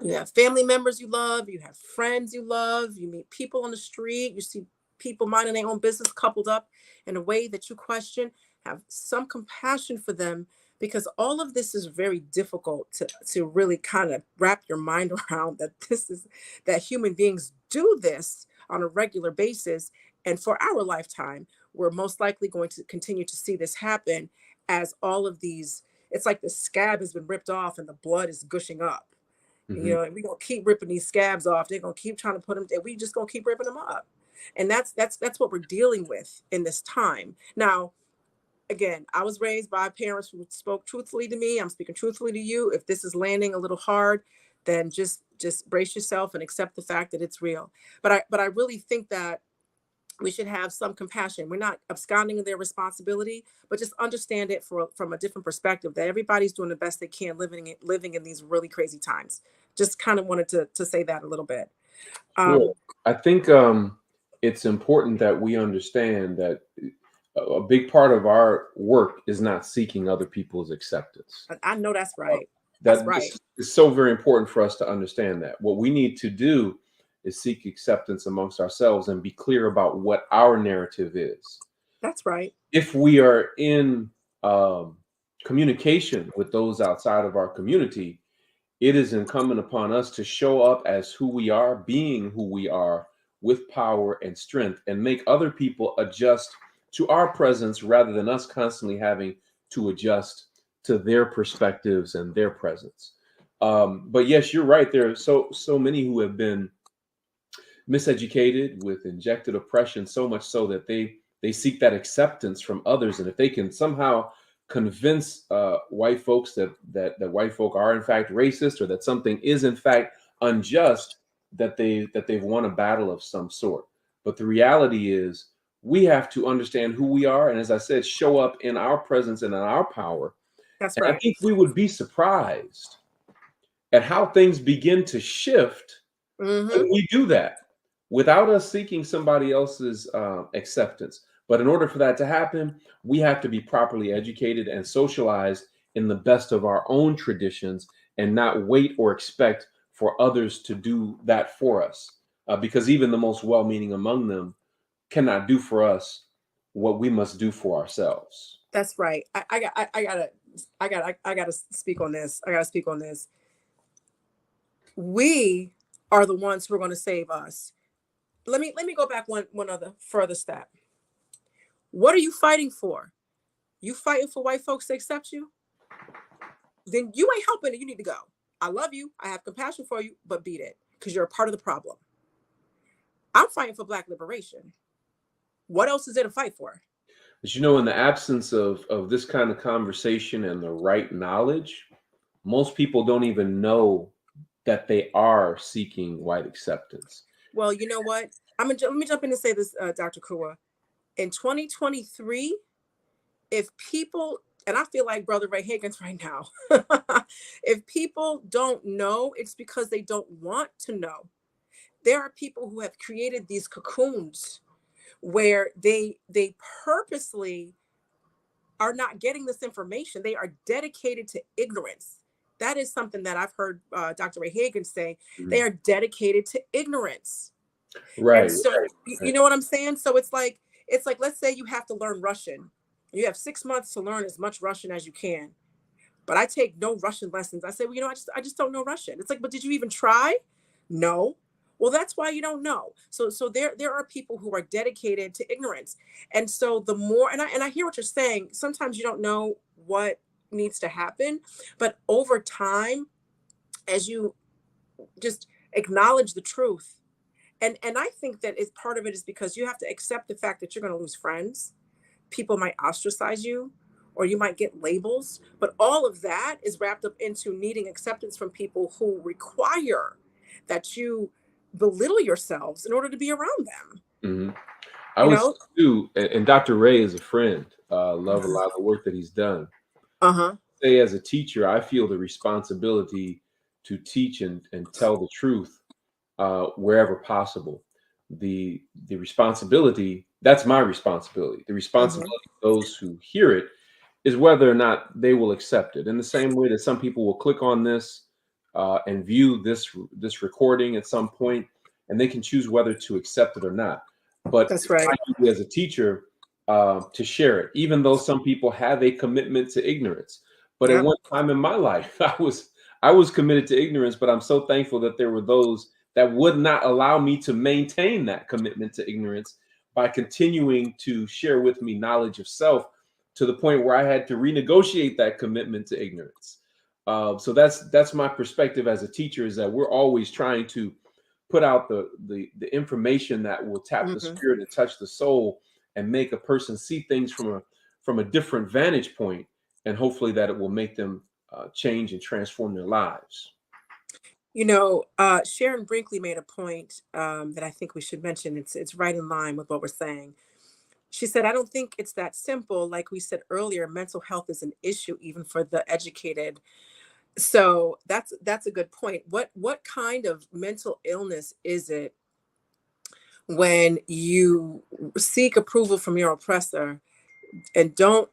you have family members you love, you have friends you love, you meet people on the street, you see people minding their own business coupled up in a way that you question, have some compassion for them, because all of this is very difficult to really kind of wrap your mind around, that human beings do this on a regular basis. And for our lifetime, we're most likely going to continue to see this happen as all of these, it's like the scab has been ripped off and the blood is gushing up.
Mm-hmm.
You know, and we're gonna keep ripping these scabs off. They're gonna keep trying to put them, and we just gonna keep ripping them up. And that's what we're dealing with in this time. Now, again, I was raised by parents who spoke truthfully to me. I'm speaking truthfully to you. If this is landing a little hard, then just brace yourself and accept the fact that it's real. But I really think that we should have some compassion. We're not absconding their responsibility, but just understand it from a different perspective, that everybody's doing the best they can living in these really crazy times. Just kind of wanted to say that a little bit.
Sure. I think it's important that we understand that a big part of our work is not seeking other people's acceptance.
I know that's right. That's
That
right.
is so very important for us to understand that. What we need to do is seek acceptance amongst ourselves and be clear about what our narrative is.
That's right.
If we are in communication with those outside of our community, it is incumbent upon us to show up as who we are, being who we are, with power and strength, and make other people adjust to our presence rather than us constantly having to adjust to their perspectives and their presence. But yes, you're right. There are so many who have been miseducated with injected oppression, so much so that they seek that acceptance from others. And if they can somehow convince white folks that white folk are in fact racist, or that something is in fact unjust, that they've won a battle of some sort. But the reality is, we have to understand who we are, and as I said, show up in our presence and in our power.
That's
And I
right.
think we would be surprised at how things begin to shift when
Mm-hmm.
we do that without us seeking somebody else's acceptance. But in order for that to happen, we have to be properly educated and socialized in the best of our own traditions, and not wait or expect for others to do that for us. Because even the most well-meaning among them cannot do for us what we must do for ourselves.
That's right. I gotta speak on this. I gotta speak on this. We are the ones who are going to save us. Let me go back one other further step. What are you fighting for? You fighting for white folks to accept you? Then you ain't helping it. You need to go. I love you. I have compassion for you, but beat it, because you're a part of the problem. I'm fighting for Black liberation. What else is there to fight for?
But in the absence of this kind of conversation and the right knowledge, most people don't even know that they are seeking white acceptance.
Well, you know what? Let me jump in and say this, Dr. Kua. In 2023, if people, and I feel like Brother Ray Higgins right now, if people don't know, it's because they don't want to know. There are people who have created these cocoons where they purposely are not getting this information. They are dedicated to ignorance. That is something that I've heard Dr. Ray Hagan say. They
Mhm.
are dedicated to ignorance. And
Right,
so,
right,
you
right.
know what I'm saying? So it's like, let's say you have to learn Russian. You have 6 months to learn as much Russian as you can. But I take no Russian lessons. I say, well, I just don't know Russian. It's like, but did you even try? No. Well, that's why you don't know. So there are people who are dedicated to ignorance. And so the more, and I hear what you're saying. Sometimes you don't know what needs to happen, but over time, as you just acknowledge the truth, and I think that is part of it is because you have to accept the fact that you're going to lose friends. People might ostracize you, or you might get labels, but all of that is wrapped up into needing acceptance from people who require that you belittle yourselves in order to be around them,
Mhm. I
you
would
know.
too, and Dr. Ray is a friend. Love a lot of the work that he's done.
Uh-huh.
Say as a teacher, I feel the responsibility to teach and tell the truth wherever possible. The responsibility, that's my responsibility. The
Hmm.
responsibility of those who hear it is whether or not they will accept it. In the same way that some people will click on this and view this recording at some point, and they can choose whether to accept it or not. But
That's
it's my
right.
duty as a teacher to share it, even though some people have a commitment to ignorance. But at
Yep.
one time in my life, I was committed to ignorance, but I'm so thankful that there were those that would not allow me to maintain that commitment to ignorance by continuing to share with me knowledge of self to the point where I had to renegotiate that commitment to ignorance. So that's my perspective as a teacher, is that we're always trying to put out the information that will tap the
Hmm.
spirit and touch the soul and make a person see things from a different vantage point, and hopefully that it will make them change and transform their lives.
Sharon Brinkley made a point that I think we should mention. It's right in line with what we're saying. She said, I don't think it's that simple. Like we said earlier, mental health is an issue even for the educated. So that's a good point. What kind of mental illness is it when you seek approval from your oppressor and don't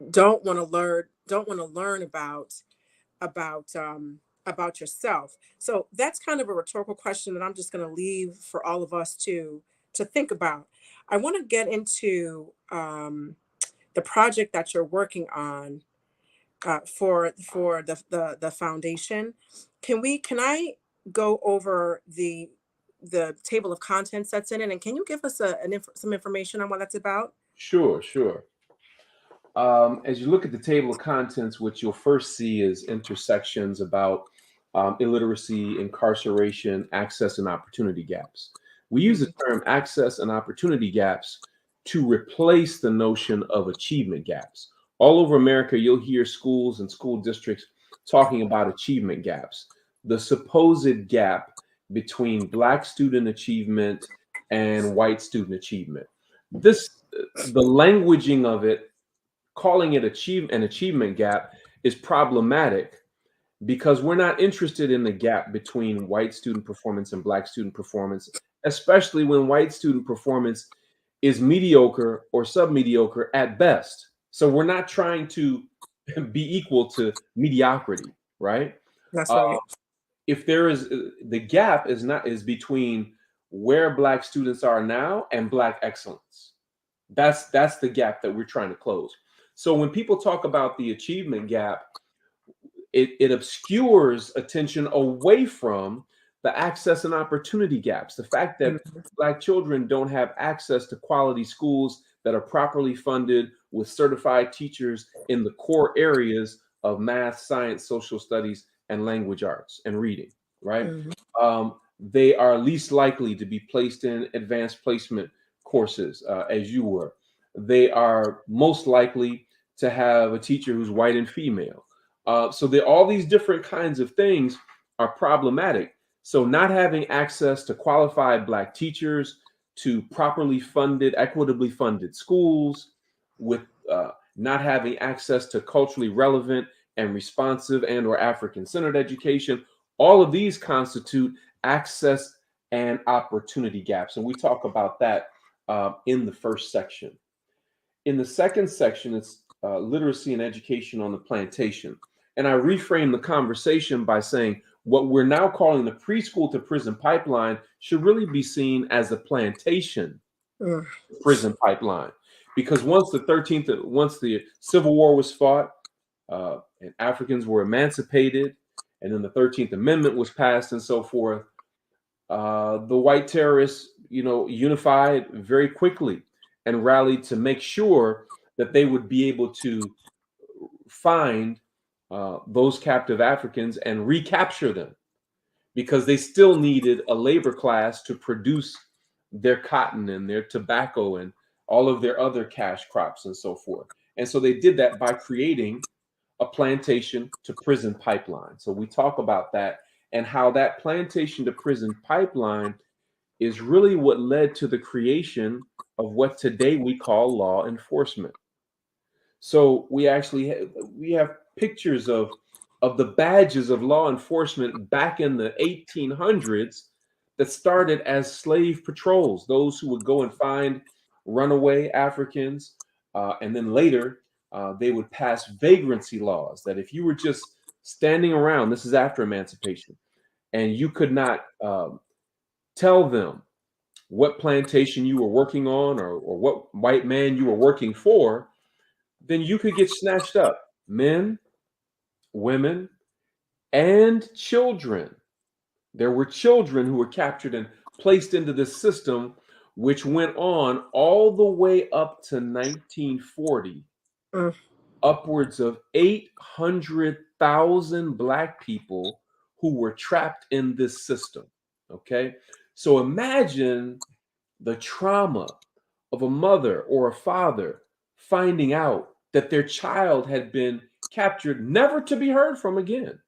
want to learn about yourself? So that's kind of a rhetorical question that I'm just going to leave for all of us to think about. I want to get into the project that you're working on for the foundation. Can I go over the table of contents that's in it, and can you give us some information on what that's about?
Sure, sure. As you look at the table of contents, what you'll first see is intersections about illiteracy, incarceration, access, and opportunity gaps. We use the
Mhm.
term access and opportunity gaps to replace the notion of achievement gaps. All over America, you'll hear schools and school districts talking about achievement gaps, the supposed gap between Black student achievement and white student achievement. The languaging of it, calling it an achievement gap, is problematic because we're not interested in the gap between white student performance and Black student performance, especially when white student performance is mediocre or submediocre at best. So we're not trying to be equal to mediocrity, right?
That's
Uh,
right.
if there is the gap is between where Black students are now and Black excellence. That's the gap that we're trying to close. So when people talk about the achievement gap, it obscures attention away from the access and opportunity gaps. The fact that
Mhm.
Black children don't have access to quality schools that are properly funded with certified teachers in the core areas of math, science, social studies, and language arts and reading, right?
Mhm.
They are least likely to be placed in advanced placement courses, as you were. They are most likely to have a teacher who's white and female. So all these different kinds of things are problematic. So not having access to qualified Black teachers, to properly funded, equitably funded schools, with not having access to culturally relevant and responsive and/or African-centered education, all of these constitute access and opportunity gaps, and we talk about that in the first section. In the second section, it's literacy and education on the plantation. And I reframed the conversation by saying what we're now calling the preschool to prison pipeline should really be seen as a plantation prison pipeline. Because once the Civil War was fought, and Africans were emancipated, and then the 13th Amendment was passed and so forth, the white terrorists, unified very quickly and rallied to make sure that they would be able to find those captive Africans and recapture them, because they still needed a labor class to produce their cotton and their tobacco and all of their other cash crops and so forth. And so they did that by creating a plantation to prison pipeline. So we talk about that and how that plantation to prison pipeline is really what led to the creation of what today we call law enforcement. So we actually we have pictures of the badges of law enforcement back in the 1800s that started as slave patrols, those who would go and find runaway Africans, and then later they would pass vagrancy laws that if you were just standing around, this is after emancipation, and you could not tell them what plantation you were working on or what white man you were working for, then you could get snatched up. Men, women, and children. There were children who were captured and placed into this system, which went on all the way up to 1940. Upwards of 800,000 Black people who were trapped in this system. Okay. So imagine the trauma of a mother or a father finding out that their child had been captured, never to be heard from again,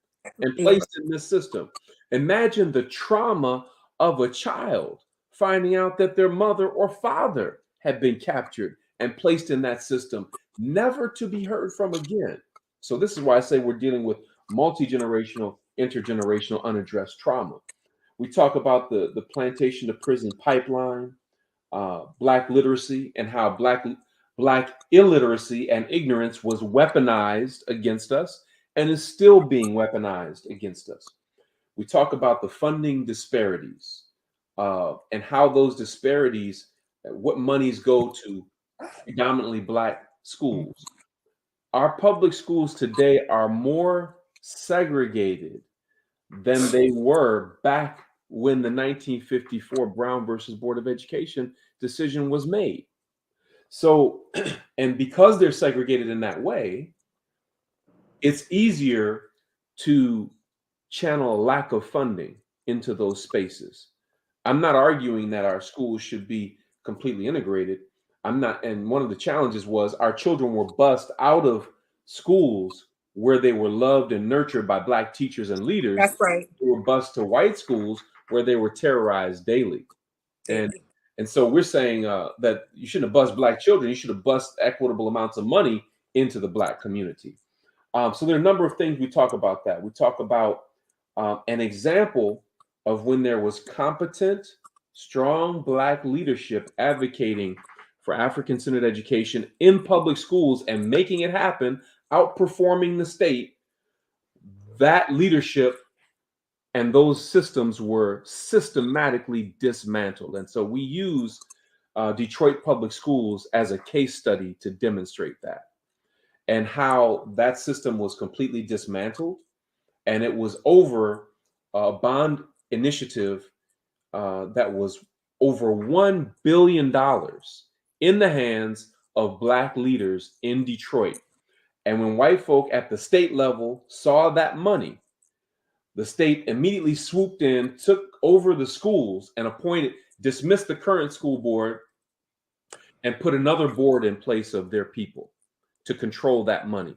and placed in this system. Imagine the trauma of a child finding out that their mother or father had been captured and placed in that system, never to be heard from again. So this is why I say we're dealing with multi-generational, intergenerational, unaddressed trauma. We talk about the plantation to prison pipeline, Black literacy, and how Black illiteracy and ignorance was weaponized against us and is still being weaponized against us. We talk about the funding disparities and how those disparities, what monies go to predominantly Black schools. Our public schools today are more segregated than they were back when the 1954 Brown versus Board of Education decision was made. So, and because they're segregated in that way, it's easier to channel a lack of funding into those spaces. I'm not arguing that our schools should be completely integrated. I'm not, and one of the challenges was our children were bussed out of schools where they were loved and nurtured by Black teachers and leaders.
That's right.
They were bused to white schools where they were terrorized daily. And so we're saying that you shouldn't have bused Black children. You should have bused equitable amounts of money into the Black community. So there are a number of things we talk about that. We talk about an example of when there was competent, strong Black leadership advocating for African-centered education in public schools and making it happen, outperforming the state. That leadership and those systems were systematically dismantled. And so we use Detroit Public Schools as a case study to demonstrate that, and how that system was completely dismantled. And it was over a bond initiative that was over $1 billion in the hands of Black leaders in Detroit. And when white folk at the state level saw that money, the state immediately swooped in, took over the schools, and dismissed the current school board and put another board in place of their people to control that money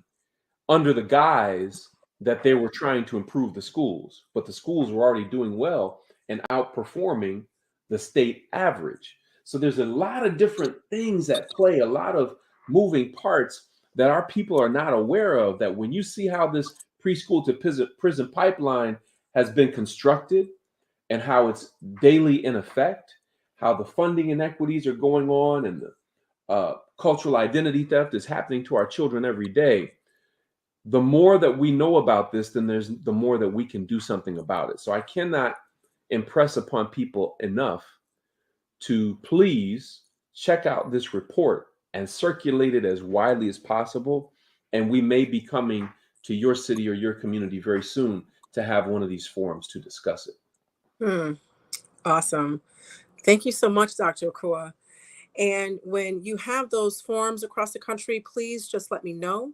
under the guise that they were trying to improve the schools. But the schools were already doing well and outperforming the state average. So there's a lot of different things at play, a lot of moving parts that our people are not aware of, that when you see how this preschool to prison pipeline has been constructed and how it's daily in effect, how the funding inequities are going on, and the cultural identity theft is happening to our children every day, the more that we know about this, then there's the more that we can do something about it. So I cannot impress upon people enough to please check out this report and circulate it as widely as possible. And we may be coming to your city or your community very soon to have one of these forums to discuss it.
Awesome. Thank you so much, Dr. Akua. And when you have those forums across the country, please just let me know.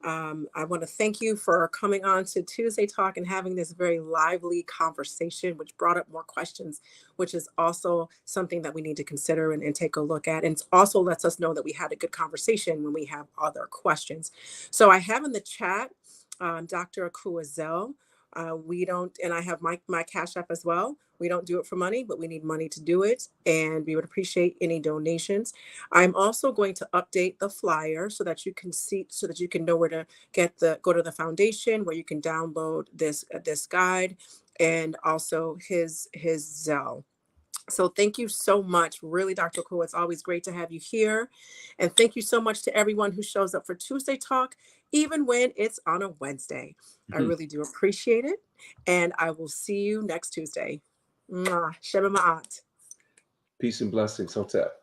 I want to thank you for coming on to Tuesday Talk and having this very lively conversation, which brought up more questions, which is also something that we need to consider and take a look at. And it also lets us know that we had a good conversation when we have other questions. So I have in the chat, Dr. Akua Zell. We don't, and I have my Cash App as well. We don't do it for money, but we need money to do it. And we would appreciate any donations. I'm also going to update the flyer so that you can see, so that you can know where to go to the foundation, where you can download this guide, and also his Zelle. So thank you so much. Really, Dr. Akua, it's always great to have you here. And thank you so much to everyone who shows up for Tuesday Talk, even when it's on a Wednesday. I really do appreciate it. And I will see you next Tuesday. Mwah. Shema Ma'at.
Peace and blessings, Hotep.